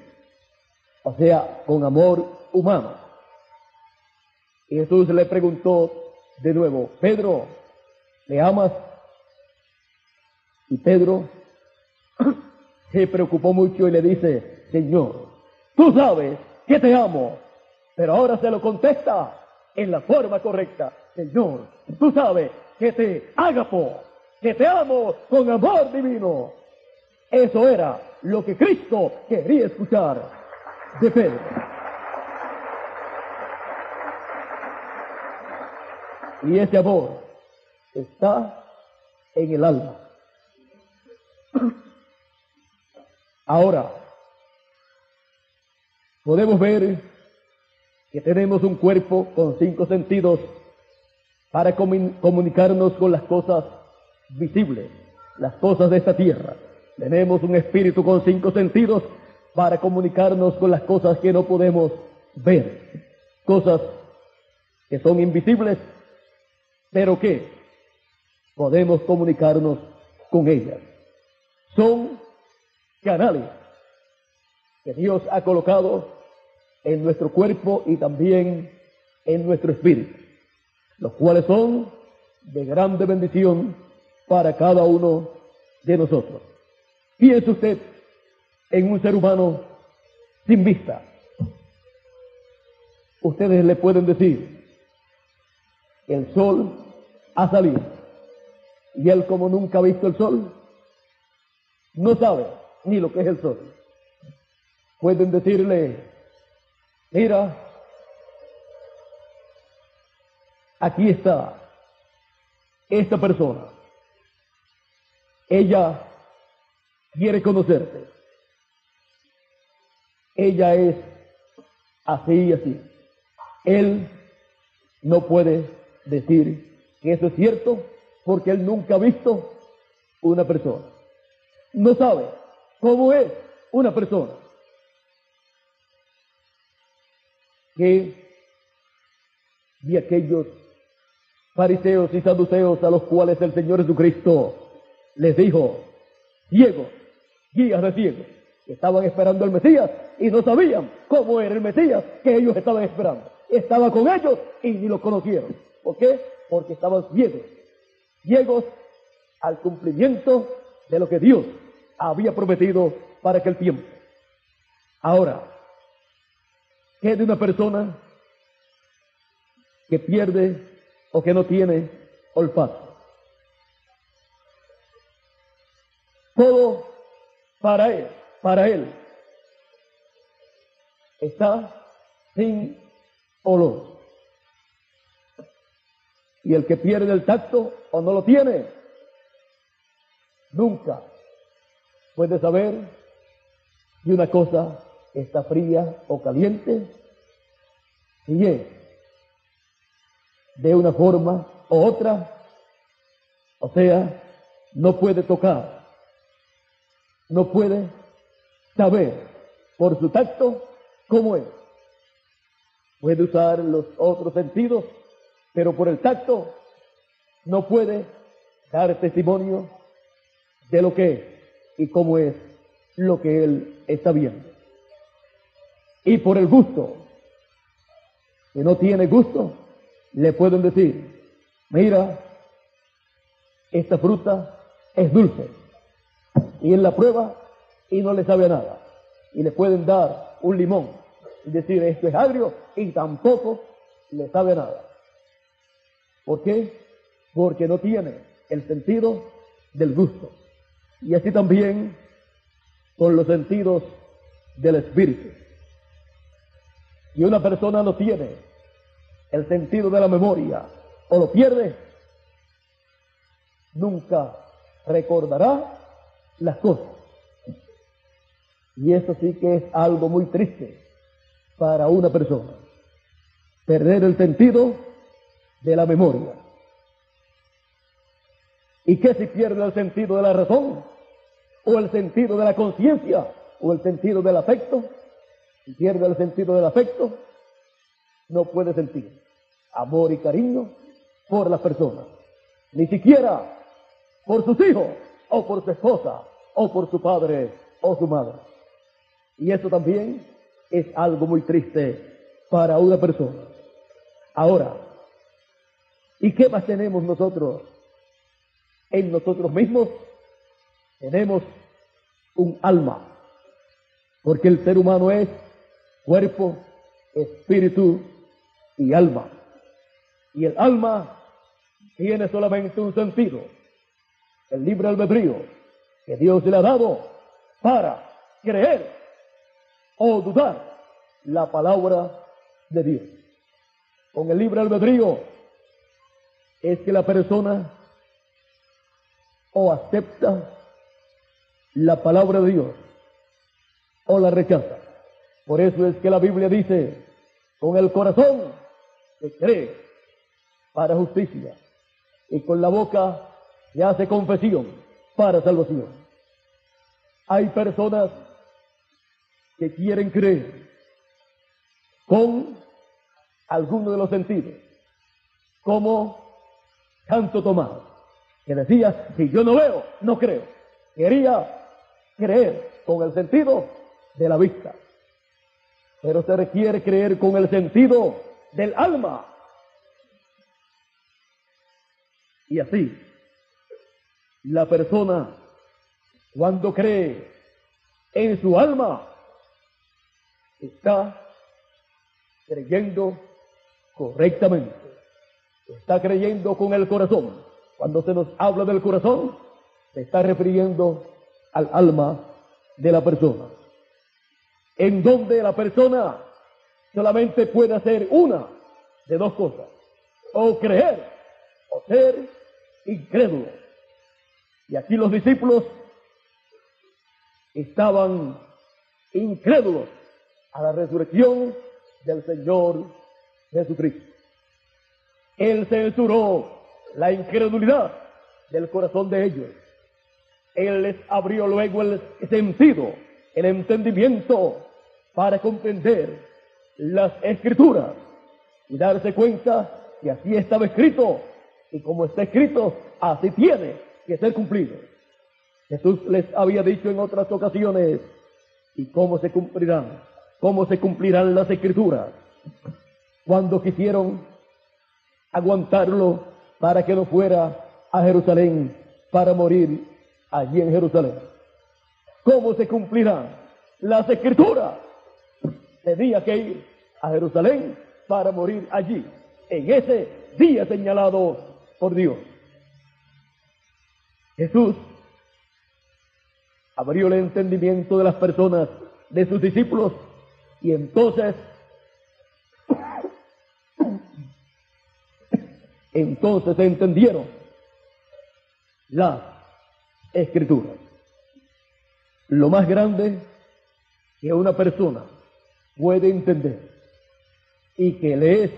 o sea, con amor humano. Y Jesús le preguntó de nuevo: Pedro, ¿me amas? Y Pedro se preocupó mucho y le dice: Señor, tú sabes que te amo. Pero ahora se lo contesta en la forma correcta: Señor, tú sabes que te agapo, que te amo con amor divino. Eso era lo que Cristo quería escuchar de Pedro. Y ese amor está en el alma. Ahora, podemos ver que tenemos un cuerpo con 5 sentidos para comunicarnos con las cosas visibles, las cosas de esta tierra. Tenemos un espíritu con 5 sentidos para comunicarnos con las cosas que no podemos ver, cosas que son invisibles, pero que podemos comunicarnos con ellas. Son canales que Dios ha colocado en nuestro cuerpo y también en nuestro espíritu, los cuales son de grande bendición para cada uno de nosotros. Piense usted en un ser humano sin vista. Ustedes le pueden decir que el sol ha salido y él, como nunca ha visto el sol, no sabe ni lo que es el sol. Pueden decirle: mira, aquí está esta persona, ella quiere conocerte, ella es así y así. Él no puede decir que eso es cierto porque él nunca ha visto una persona, no sabe cómo es una persona. Que de aquellos fariseos y saduceos a los cuales el Señor Jesucristo les dijo: ciegos, guías de ciegos, que estaban esperando al Mesías y no sabían cómo era el Mesías que ellos estaban esperando. Estaba con ellos y ni lo conocieron. ¿Por qué? Porque estaban ciegos al cumplimiento de lo que Dios había prometido para aquel tiempo. Ahora, ¿qué de una persona que pierde o que no tiene olfato? Todo para él, está sin olor. Y el que pierde el tacto o no lo tiene, nunca puede saber si una cosa está fría o caliente, si es de una forma o otra. O sea, no puede tocar, no puede saber por su tacto cómo es. Puede usar los otros sentidos, pero por el tacto no puede dar testimonio de lo que es y cómo es lo que él está viendo. Y por el gusto, que no tiene gusto, le pueden decir: mira, esta fruta es dulce. Y él la prueba y no le sabe a nada. Y le pueden dar un limón y decir: esto es agrio, y tampoco le sabe a nada. ¿Por qué? Porque no tiene el sentido del gusto. Y así también con los sentidos del espíritu. Si una persona no tiene el sentido de la memoria o lo pierde, nunca recordará las cosas. Y eso sí que es algo muy triste para una persona, perder el sentido de la memoria. ¿Y qué si pierde el sentido de la razón? ¿O el sentido de la conciencia? ¿O el sentido del afecto? Si pierde el sentido del afecto, no puede sentir amor y cariño por las personas, ni siquiera por sus hijos, o por su esposa, o por su padre, o su madre. Y eso también es algo muy triste para una persona. Ahora, ¿y qué más tenemos nosotros? En nosotros mismos tenemos un alma, porque el ser humano es cuerpo, espíritu y alma. Y el alma tiene solamente un sentido, el libre albedrío que Dios le ha dado para creer o dudar la palabra de Dios. Con el libre albedrío es que la persona o acepta la palabra de Dios o la rechaza. Por eso es que la Biblia dice, con el corazón se cree para justicia y con la boca se hace confesión para salvación. Hay personas que quieren creer con alguno de los sentidos, como Santo Tomás, que decía, si yo no veo, no creo. Quería creer con el sentido de la vista, pero se requiere creer con el sentido del alma. Y así, la persona, cuando cree en su alma, está creyendo correctamente. Está creyendo con el corazón. Cuando se nos habla del corazón, se está refiriendo al alma de la persona, en donde la persona solamente puede hacer una de dos cosas: o creer o ser incrédulo. Y aquí los discípulos estaban incrédulos a la resurrección del Señor Jesucristo. Él censuró la incredulidad del corazón de ellos. Él les abrió luego el sentido, el entendimiento para comprender las Escrituras y darse cuenta que así estaba escrito, y como está escrito, así tiene que ser cumplido. Jesús les había dicho en otras ocasiones, ¿y cómo se cumplirán? ¿Cómo se cumplirán las Escrituras? Cuando quisieron aguantarlo para que no fuera a Jerusalén para morir allí en Jerusalén. ¿Cómo se cumplirán las Escrituras? Tenía que ir a Jerusalén para morir allí, en ese día señalado por Dios. Jesús abrió el entendimiento de las personas, de sus discípulos, y entonces entendieron las Escrituras. Lo más grande que una persona puede entender y que le es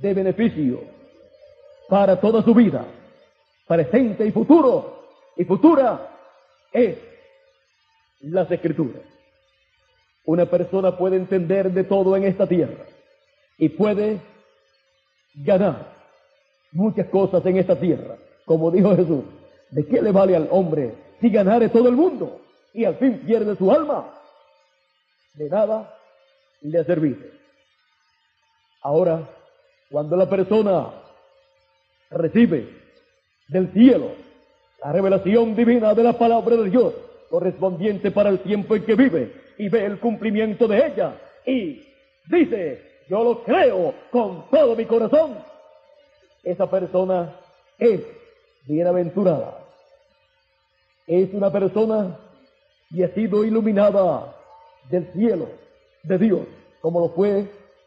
de beneficio para toda su vida, presente y futuro y futura, es las Escrituras. Una persona puede entender de todo en esta tierra y puede ganar muchas cosas en esta tierra. Como dijo Jesús, ¿de qué le vale al hombre si ganare todo el mundo y al fin pierde su alma? De nada le ha servido. Ahora, cuando la persona recibe del cielo la revelación divina de la palabra de Dios, correspondiente para el tiempo en que vive, y ve el cumplimiento de ella, y dice, yo lo creo con todo mi corazón, esa persona es bienaventurada. Es una persona que ha sido iluminada del cielo de Dios, como lo fue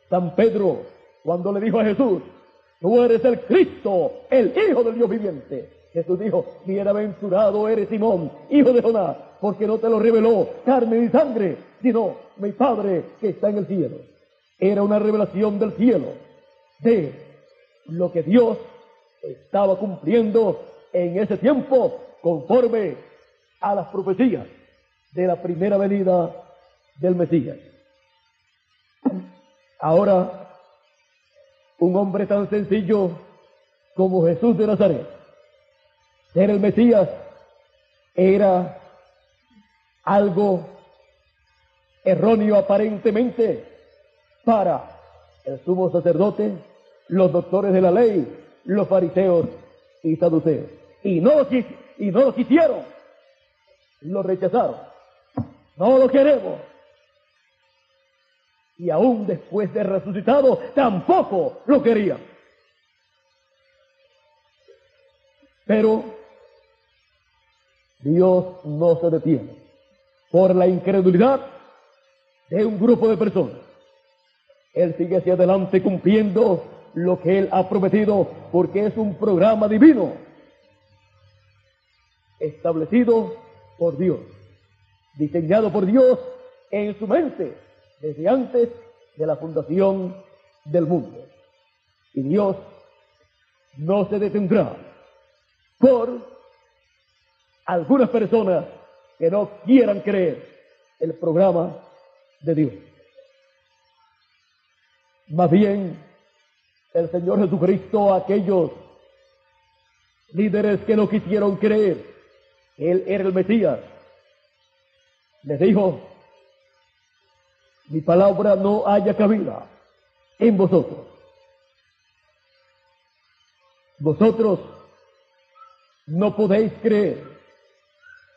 San Pedro cuando le dijo a Jesús, tú eres el Cristo, el Hijo del Dios viviente. Jesús dijo, bienaventurado eres Simón, hijo de Jonás, porque no te lo reveló carne ni sangre, sino mi Padre que está en el cielo. Era una revelación del cielo de lo que Dios estaba cumpliendo en ese tiempo, conforme a las profecías de la primera venida del Mesías. Ahora, un hombre tan sencillo como Jesús de Nazaret, ser el Mesías, era algo erróneo aparentemente para el sumo sacerdote, los doctores de la ley, los fariseos y saduceos. Y no lo quisieron, lo rechazaron. No lo queremos. Y aún después de resucitado, tampoco lo querían. Pero Dios no se detiene por la incredulidad de un grupo de personas. Él sigue hacia adelante cumpliendo lo que Él ha prometido, porque es un programa divino establecido por Dios, diseñado por Dios en su mente desde antes de la fundación del mundo. Y Dios no se detendrá por algunas personas que no quieran creer el programa de Dios. Más bien, el Señor Jesucristo, a aquellos líderes que no quisieron creer que Él era el Mesías, les dijo: mi palabra no haya cabida en vosotros. Vosotros no podéis creer,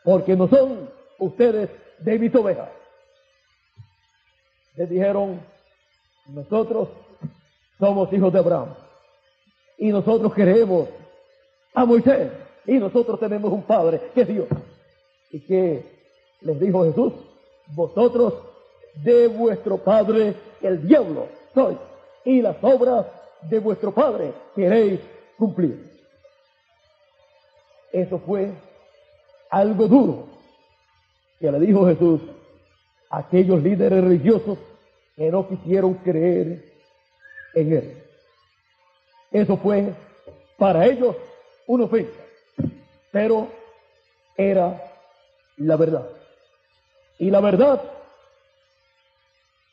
porque no son ustedes de mis ovejas. Les dijeron: nosotros somos hijos de Abraham, y nosotros creemos a Moisés, y nosotros tenemos un Padre que es Dios. ¿Y qué les dijo Jesús? Vosotros de vuestro padre el diablo sois, y las obras de vuestro padre queréis cumplir. Eso fue algo duro que le dijo Jesús a aquellos líderes religiosos que no quisieron creer en Él. Eso fue para ellos una ofensa, pero era la verdad. Y la verdad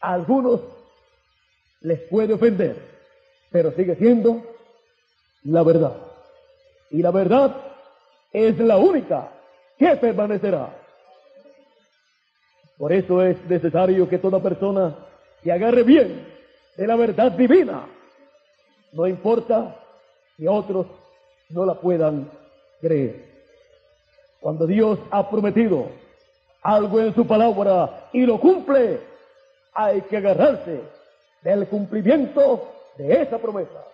a algunos les puede ofender, pero sigue siendo la verdad. Y la verdad es la única que permanecerá. Por eso es necesario que toda persona se agarre bien de la verdad divina, no importa que otros no la puedan creer. Cuando Dios ha prometido algo en su palabra y lo cumple, hay que agarrarse del cumplimiento de esa promesa.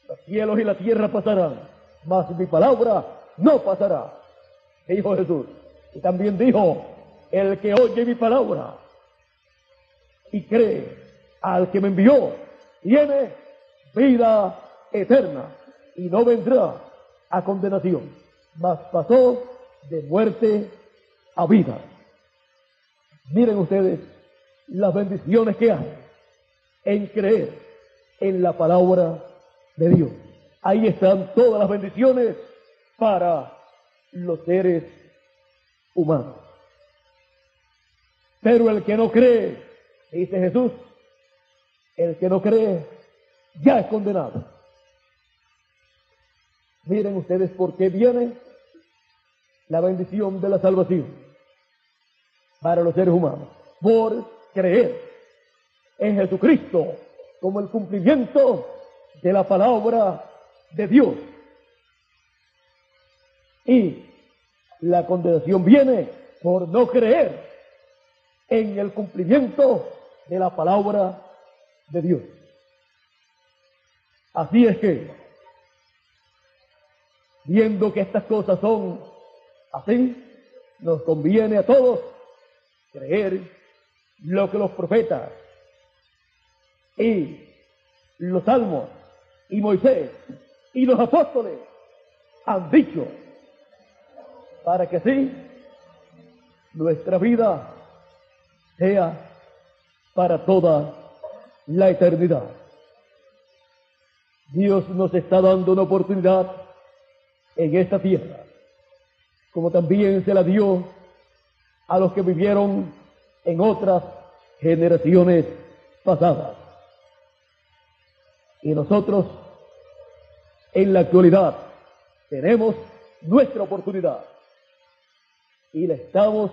Los cielos y la tierra pasarán, mas mi palabra no pasará, dijo Jesús. Y también dijo: el que oye mi palabra y cree al que me envió, tiene vida eterna y no vendrá a condenación, mas pasó de muerte a vida. Miren ustedes las bendiciones que hay en creer en la palabra de Dios. Ahí están todas las bendiciones para los seres humanos. Pero el que no cree, dice Jesús, el que no cree ya es condenado. Miren ustedes por qué viene la bendición de la salvación para los seres humanos. Por creer en Jesucristo como el cumplimiento de la palabra de Dios. Y la condenación viene por no creer en el cumplimiento de la palabra de Dios. Así es que, viendo que estas cosas son así, nos conviene a todos creer lo que los profetas y los salmos y Moisés y los apóstoles han dicho, para que así nuestra vida sea para toda la eternidad. Dios nos está dando una oportunidad en esta tierra, como también se la dio a los que vivieron en otras generaciones pasadas. Y nosotros, en la actualidad, tenemos nuestra oportunidad y la estamos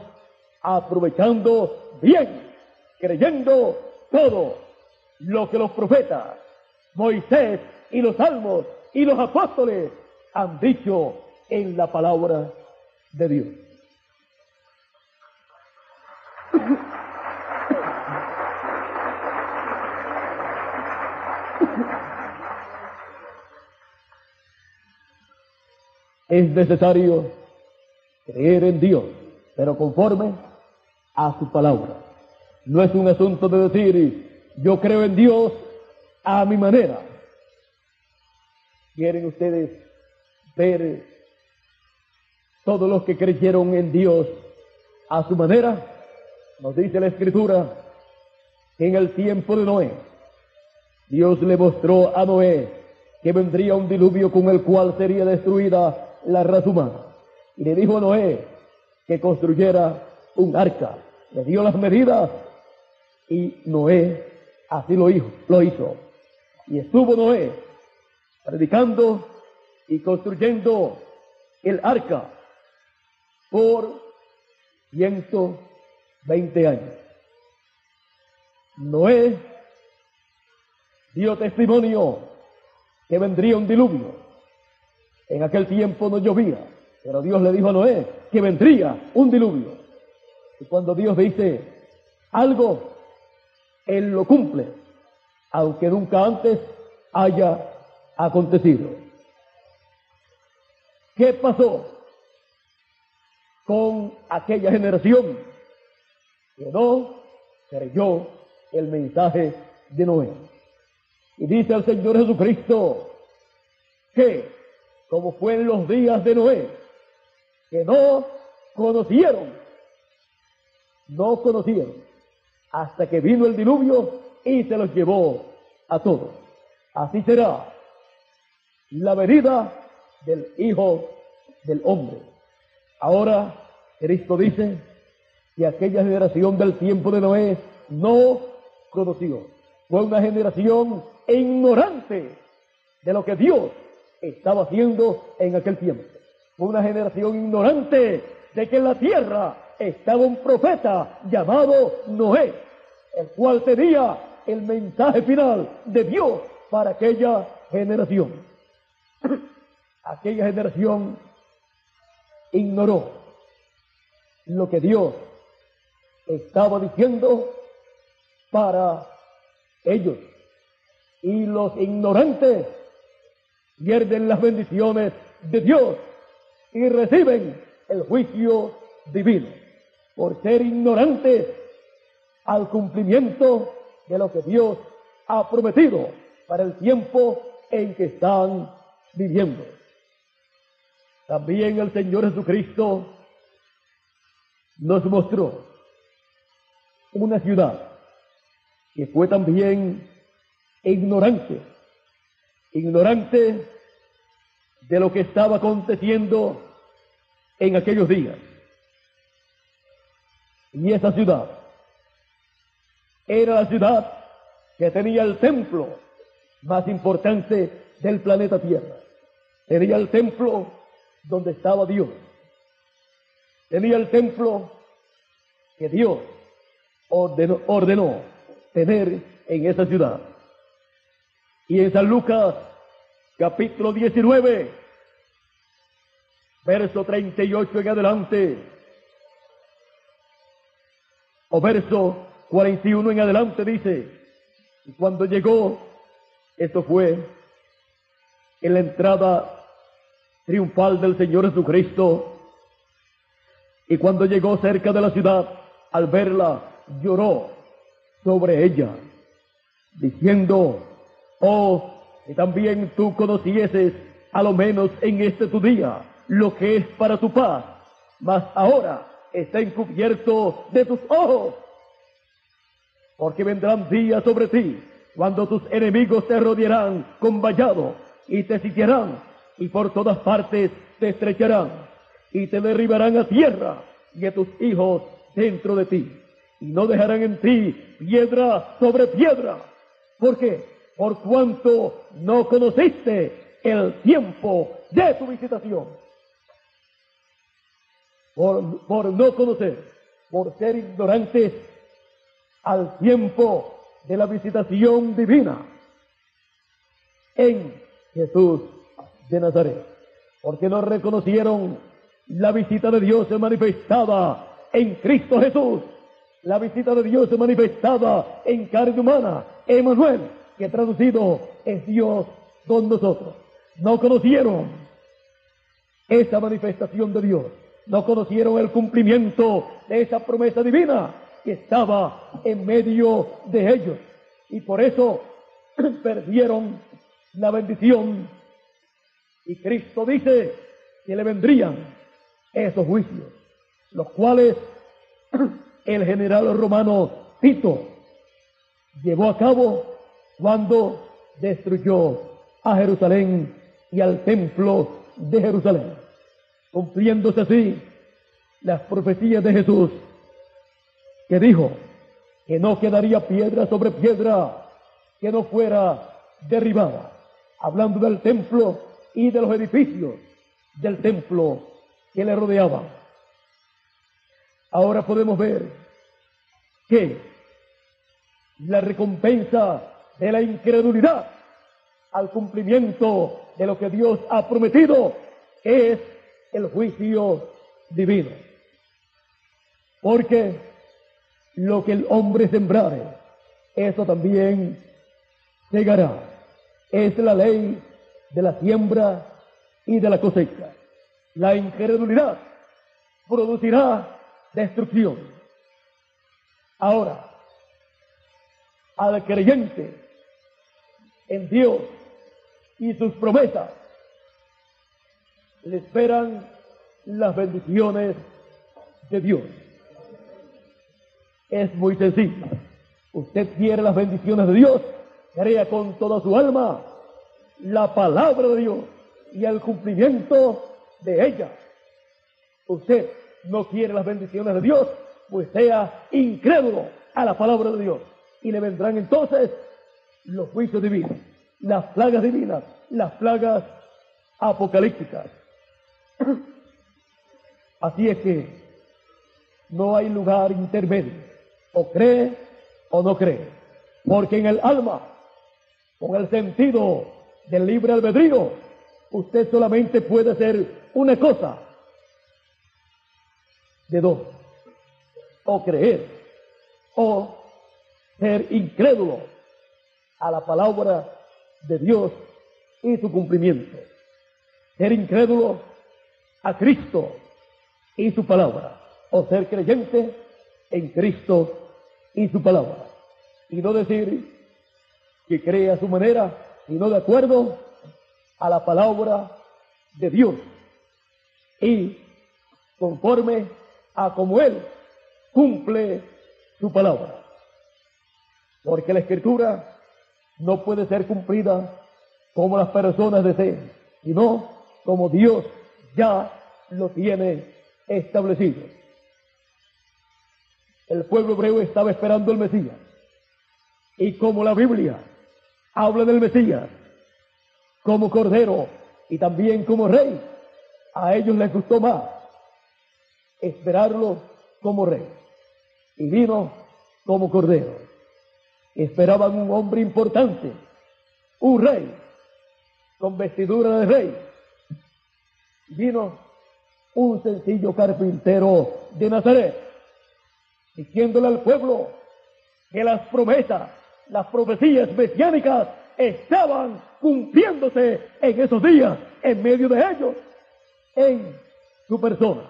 aprovechando bien, creyendo todo lo que los profetas, Moisés y los salmos y los apóstoles han dicho en la palabra de Dios. Es necesario creer en Dios, pero conforme a su palabra. No es un asunto de decir, yo creo en Dios a mi manera. ¿Quieren ustedes ver todos los que creyeron en Dios a su manera? Nos dice la Escritura que en el tiempo de Noé, Dios le mostró a Noé que vendría un diluvio con el cual sería destruida la raza humana. Y le dijo a Noé que construyera un arca. Le dio las medidas y Noé así lo hizo. Y estuvo Noé predicando y construyendo el arca por 120 años. Noé dio testimonio que vendría un diluvio. En aquel tiempo no llovía, pero Dios le dijo a Noé que vendría un diluvio. Y cuando Dios dice algo, Él lo cumple, aunque nunca antes haya acontecido. ¿Qué pasó con aquella generación que no creyó el mensaje de Noé? Y dice el Señor Jesucristo que, como fue en los días de Noé, que no conocieron, hasta que vino el diluvio y se los llevó a todos. Así será la venida del Hijo del Hombre. Ahora, Cristo dice que aquella generación del tiempo de Noé no conoció. Fue una generación ignorante de lo que Dios estaba haciendo en aquel tiempo. Fue una generación ignorante de que en la tierra estaba un profeta llamado Noé, el cual tenía el mensaje final de Dios para aquella generación. Aquella generación ignoró lo que Dios estaba diciendo para ellos. Y los ignorantes pierden las bendiciones de Dios y reciben el juicio divino por ser ignorantes al cumplimiento de lo que Dios ha prometido para el tiempo en que están viviendo. También el Señor Jesucristo nos mostró una ciudad que fue también ignorante de lo que estaba aconteciendo en aquellos días. Y esa ciudad era la ciudad que tenía el templo más importante del planeta Tierra. Tenía el templo donde estaba Dios. Tenía el templo que Dios ordenó tener en esa ciudad. Y en San Lucas, capítulo 19, verso 38 en adelante, o verso 41 en adelante, dice: y cuando llegó, esto fue en la entrada triunfal del Señor Jesucristo, y cuando llegó cerca de la ciudad, al verla, lloró sobre ella, diciendo: oh, que también tú conocieses, a lo menos en este tu día, lo que es para tu paz, mas ahora está encubierto de tus ojos. Porque vendrán días sobre ti, cuando tus enemigos te rodearán con vallado, y te sitiarán, y por todas partes te estrecharán, y te derribarán a tierra, y a tus hijos dentro de ti, y no dejarán en ti piedra sobre piedra. ¿Por qué? Por cuanto no conociste el tiempo de tu visitación. Por no conocer, por ser ignorantes al tiempo de la visitación divina en Jesús de Nazaret. Porque no reconocieron la visita de Dios manifestada en Cristo Jesús. La visita de Dios manifestada en carne humana, Emmanuel, que traducido es Dios con nosotros. No conocieron esa manifestación de Dios. no conocieron el cumplimiento de esa promesa divina que estaba en medio de ellos. Y por eso perdieron la bendición. Y Cristo dice que le vendrían esos juicios, los cuales el general romano Tito llevó a cabo cuando destruyó a Jerusalén y al templo de Jerusalén, cumpliéndose así las profecías de Jesús, que dijo que no quedaría piedra sobre piedra que no fuera derribada, hablando del templo y de los edificios del templo que le rodeaban. Ahora podemos ver que la recompensa de la incredulidad al cumplimiento de lo que Dios ha prometido es el juicio divino. Porque lo que el hombre sembrare, eso también segará. Es la ley de la siembra y de la cosecha. La incredulidad producirá destrucción. Ahora, al creyente en Dios y sus promesas le esperan las bendiciones de Dios. Es muy sencillo. Usted quiere las bendiciones de Dios, crea con toda su alma la palabra de Dios y el cumplimiento de ella. Usted no quiere las bendiciones de Dios, pues sea incrédulo a la palabra de Dios. Y le vendrán entonces los juicios divinos, las plagas divinas, las plagas apocalípticas. Así es que no hay lugar intermedio, o cree o no cree, porque en el alma, con el sentido del libre albedrío, usted solamente puede hacer una cosa de dos: o creer o ser incrédulo a la palabra de Dios y su cumplimiento. Ser incrédulo a Cristo y su palabra, o ser creyente en Cristo y su palabra. Y no decir que cree a su manera, sino de acuerdo a la palabra de Dios y conforme a como Él cumple su palabra. Porque la Escritura no puede ser cumplida como las personas deseen, sino como Dios ya lo tiene establecido. El pueblo hebreo estaba esperando el Mesías, y como la Biblia habla del Mesías como Cordero y también como Rey, a ellos les gustó más esperarlo como Rey, y vino como Cordero. Esperaban un hombre importante, un rey, con vestidura de rey. Vino un sencillo carpintero de Nazaret, diciéndole al pueblo que las promesas, las profecías mesiánicas estaban cumpliéndose en esos días, en medio de ellos, en su persona.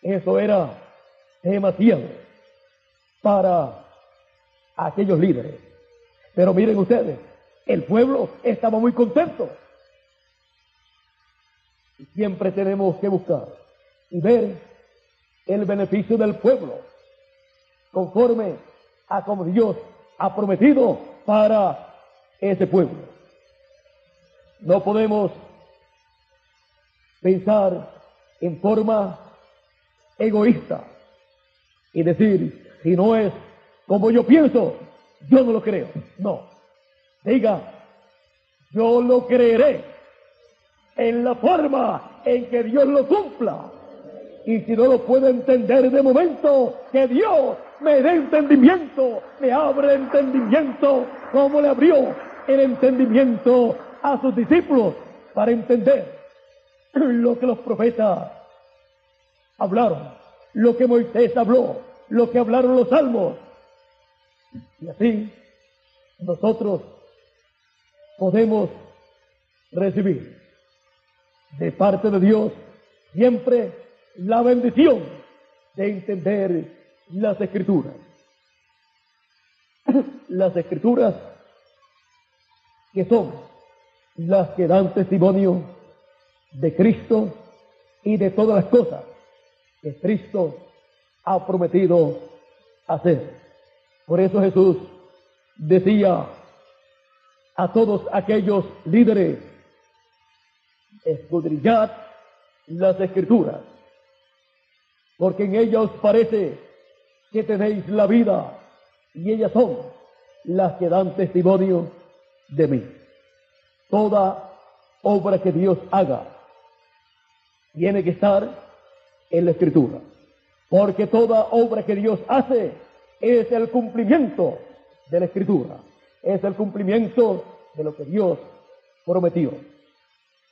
Eso era demasiado para aquellos líderes. Pero miren ustedes, el pueblo estaba muy contento. Y siempre tenemos que buscar y ver el beneficio del pueblo conforme a como Dios ha prometido para ese pueblo. No podemos pensar en forma egoísta y decir: si no es como yo pienso, yo no lo creo. No. Diga: yo lo creeré en la forma en que Dios lo cumpla. Y si no lo puedo entender de momento, que Dios me dé entendimiento, me abre entendimiento, como le abrió el entendimiento a sus discípulos para entender lo que los profetas hablaron, lo que Moisés habló, lo que hablaron los salmos. Y así nosotros podemos recibir de parte de Dios siempre la bendición de entender las Escrituras. Las Escrituras que son las que dan testimonio de Cristo y de todas las cosas que Cristo ha prometido hacer. Por eso Jesús decía a todos aquellos líderes: escudriñad las Escrituras, porque en ellas os parece que tenéis la vida, y ellas son las que dan testimonio de mí. Toda obra que Dios haga tiene que estar en la Escritura, porque toda obra que Dios hace es el cumplimiento de la Escritura, es el cumplimiento de lo que Dios prometió.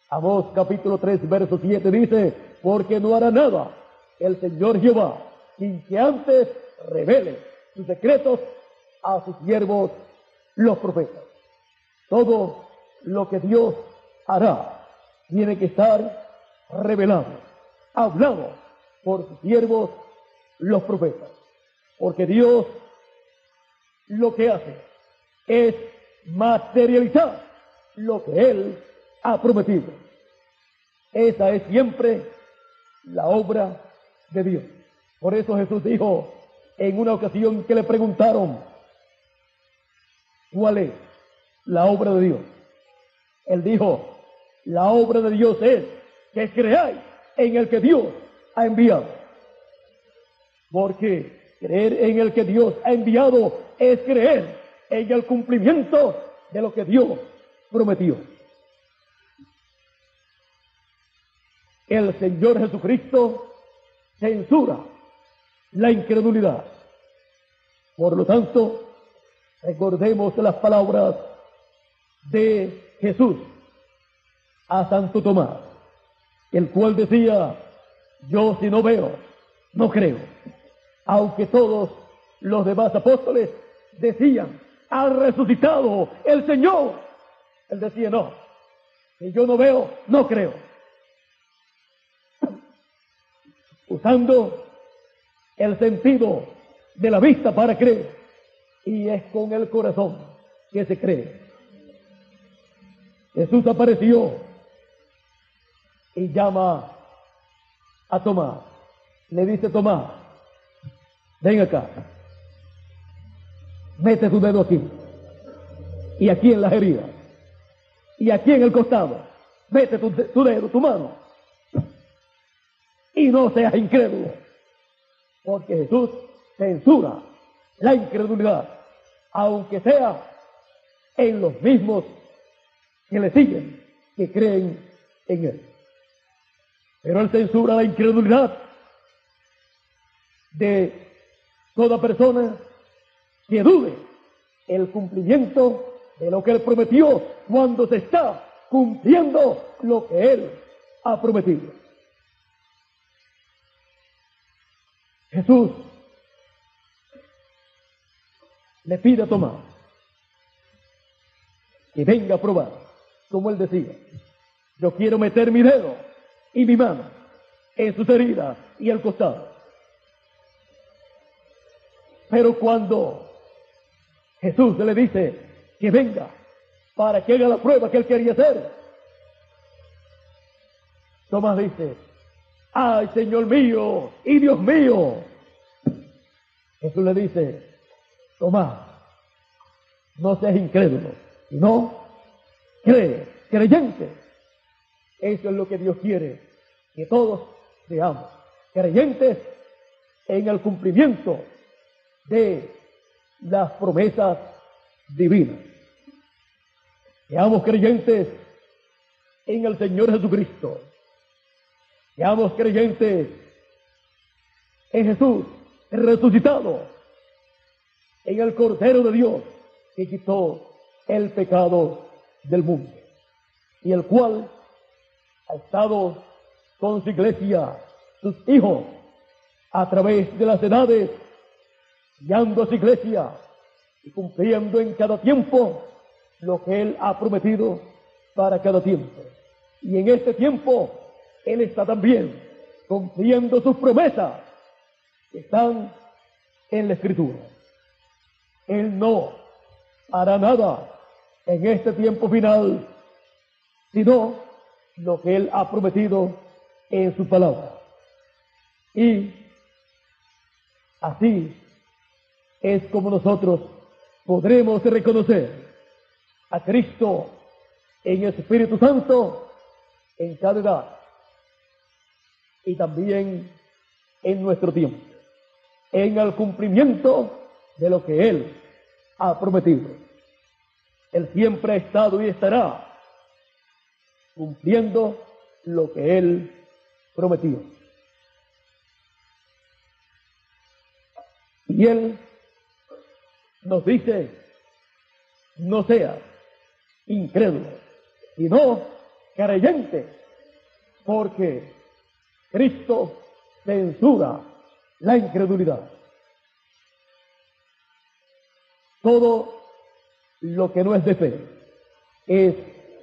Amós capítulo 3 verso 7 dice: porque no hará nada el Señor Jehová sin que antes revele sus secretos a sus siervos los profetas. Todo lo que Dios hará tiene que estar revelado, hablado por sus siervos los profetas, porque Dios lo que hace es materializar lo que Él ha prometido. Esa es siempre la obra de Dios. Por eso Jesús dijo en una ocasión que le preguntaron: ¿cuál es la obra de Dios? Él dijo: la obra de Dios es que creáis en el que Dios ha enviado. Porque creer en el que Dios ha enviado es creer en el cumplimiento de lo que Dios prometió. El Señor Jesucristo censura la incredulidad. Por lo tanto, recordemos las palabras de Jesús a Santo Tomás, el cual decía: yo si no veo, no creo. Aunque todos los demás apóstoles decían: ha resucitado el Señor, él decía: no, si yo no veo, no creo. Usando el sentido de la vista para creer, y es con el corazón que se cree. Jesús apareció y llama a Tomás. Le dice: Tomás, ven acá, mete tu dedo aquí, y aquí en las heridas, y aquí en el costado, mete tu dedo, tu mano, y no seas incrédulo, porque Jesús censura la incredulidad, aunque sea en los mismos que le siguen, que creen en Él. Pero Él censura la incredulidad de toda persona que dude el cumplimiento de lo que Él prometió, cuando se está cumpliendo lo que Él ha prometido. Jesús le pide a Tomás que venga a probar, como Él decía: yo quiero meter mi dedo y mi mano en sus heridas y el costado. Pero cuando Jesús le dice que venga para que haga la prueba que Él quería hacer, Tomás dice: ¡ay, Señor mío y Dios mío! Jesús le dice: Tomás, no seas incrédulo, sino cree, creyente. Eso es lo que Dios quiere, que todos seamos creyentes en el cumplimiento de las promesas divinas. Seamos creyentes en el Señor Jesucristo. Seamos creyentes en Jesús resucitado, en el Cordero de Dios que quitó el pecado del mundo, y el cual ha estado con su iglesia, sus hijos, a través de las edades, guiando a su iglesia y cumpliendo en cada tiempo lo que Él ha prometido para cada tiempo. Y en este tiempo Él está también cumpliendo sus promesas que están en la Escritura. Él no hará nada en este tiempo final, sino lo que Él ha prometido en su palabra. Y así es como nosotros podremos reconocer a Cristo en el Espíritu Santo en cada edad y también en nuestro tiempo, en el cumplimiento de lo que Él ha prometido. Él siempre ha estado y estará cumpliendo lo que Él prometió. Y Él nos dice: no seas incrédulo, sino creyente, porque Cristo censura la incredulidad. Todo lo que no es de fe es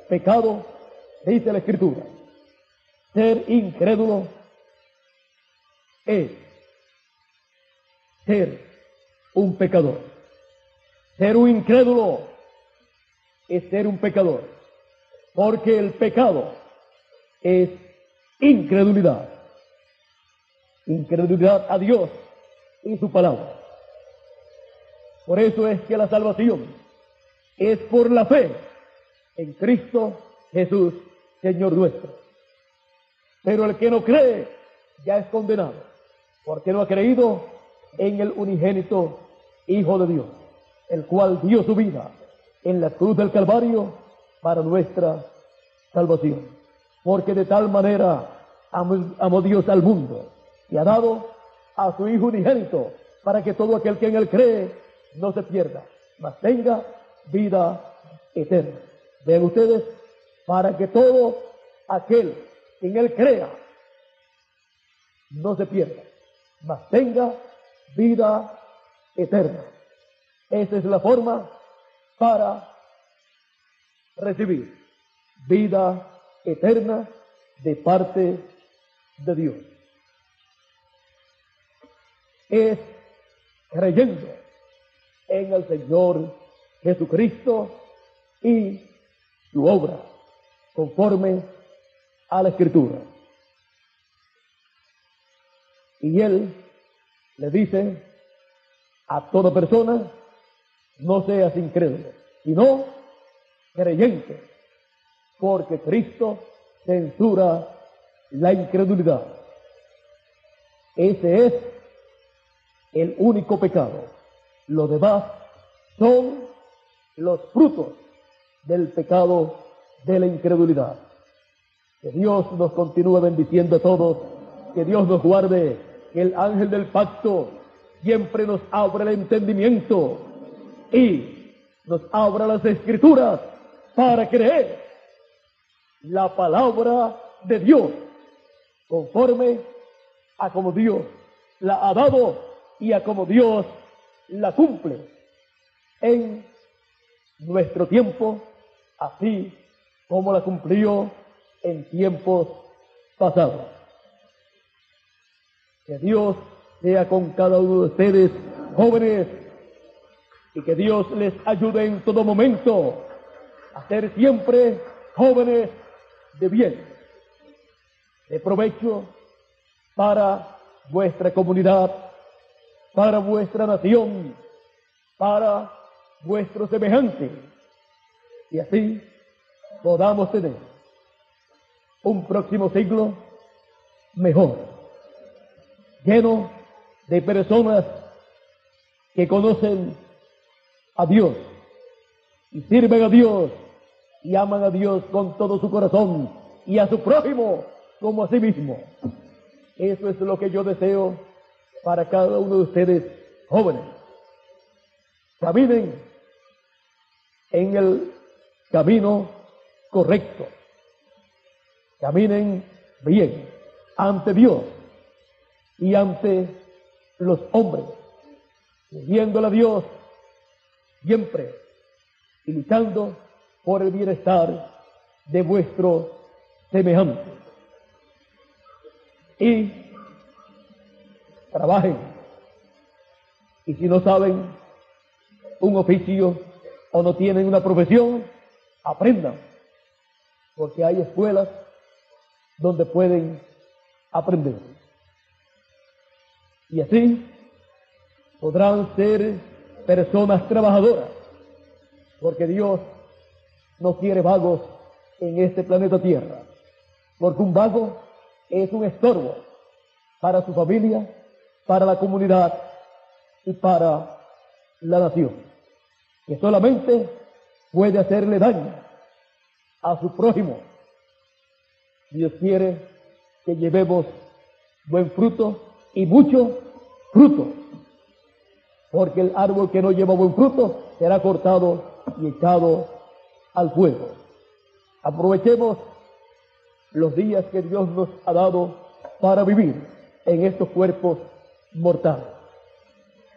pecado, dice la Escritura. Ser incrédulo es ser un pecador. Ser un incrédulo es ser un pecador, porque el pecado es incredulidad. Incredulidad a Dios y su palabra. Por eso es que la salvación es por la fe en Cristo Jesús, Señor nuestro. Pero el que no cree ya es condenado, porque no ha creído en el unigénito Hijo de Dios, el cual dio su vida en la cruz del Calvario para nuestra salvación. Porque de tal manera amó Dios al mundo y ha dado a su Hijo unigénito, para que todo aquel que en Él cree no se pierda, mas tenga vida eterna. Vean ustedes, para que todo aquel que en Él crea no se pierda, mas tenga vida eterna. Esa es la forma para recibir vida eterna de parte de Dios. Es creyendo en el Señor Jesucristo y su obra conforme a la Escritura. Y Él le dice a toda persona: no seas incrédulo, sino creyente, porque Cristo censura la incredulidad. Ese es el único pecado. Los demás son los frutos del pecado de la incredulidad. Que Dios nos continúe bendiciendo a todos, que Dios nos guarde, que el ángel del pacto siempre nos abra el entendimiento y nos abra las Escrituras para creer la palabra de Dios conforme a como Dios la ha dado y a como Dios la cumple en nuestro tiempo, así como la cumplió en tiempos pasados. Que Dios sea con cada uno de ustedes, jóvenes, y que Dios les ayude en todo momento a ser siempre jóvenes de bien, de provecho para vuestra comunidad, para vuestra nación, para vuestros semejantes, y así podamos tener un próximo siglo mejor, lleno de personas que conocen a Dios y sirven a Dios y aman a Dios con todo su corazón y a su prójimo como a sí mismo. Eso es lo que yo deseo para cada uno de ustedes, jóvenes. Caminen en el camino correcto. Caminen bien ante Dios y ante los hombres, sirviéndole a Dios siempre y luchando por el bienestar de vuestros semejantes. y trabajen. Y si no saben un oficio o no tienen una profesión, aprendan, porque hay escuelas donde pueden aprender. Y así podrán ser personas trabajadoras, porque Dios no quiere vagos en este planeta Tierra, porque un vago es un estorbo para su familia, para la comunidad y para la nación, que solamente puede hacerle daño a su prójimo. Dios quiere que llevemos buen fruto y mucho fruto, porque el árbol que no lleva buen fruto será cortado y echado al fuego. Aprovechemos los días que Dios nos ha dado para vivir en estos cuerpos mortales,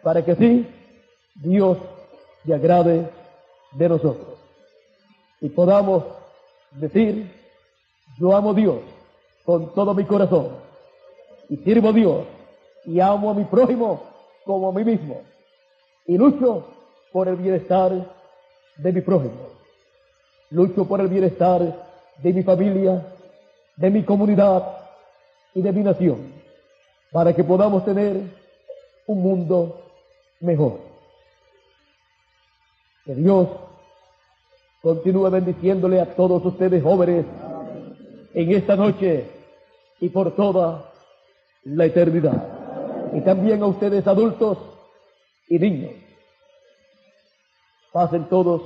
para que así Dios se agrade de nosotros y podamos decir: yo amo a Dios con todo mi corazón y sirvo a Dios y amo a mi prójimo como a mí mismo y lucho por el bienestar de mi prójimo, lucho por el bienestar de mi familia, de mi comunidad y de mi nación, para que podamos tener un mundo mejor. Que Dios continúe bendiciéndole a todos ustedes jóvenes en esta noche y por toda la eternidad. Y también a ustedes adultos y niños. Pasen todos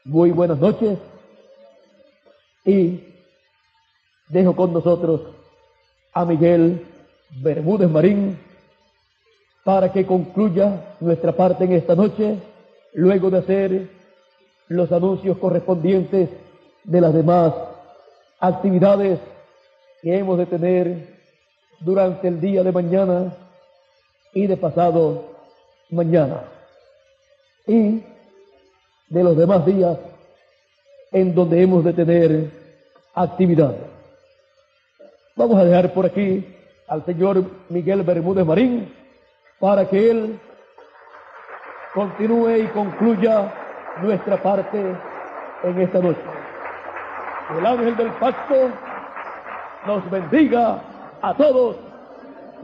muy buenas noches y dejo con nosotros a Miguel Bermúdez Marín para que concluya nuestra parte en esta noche, luego de hacer los anuncios correspondientes de las demás actividades que hemos de tener durante el día de mañana y de pasado mañana, y de los demás días en donde hemos de tener actividades. Vamos a dejar por aquí al señor Miguel Bermúdez Marín para que él continúe y concluya nuestra parte en esta noche. El ángel del pacto nos bendiga a todos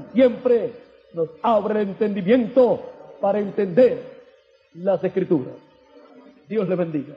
y siempre nos abre el entendimiento para entender las Escrituras. Dios le bendiga.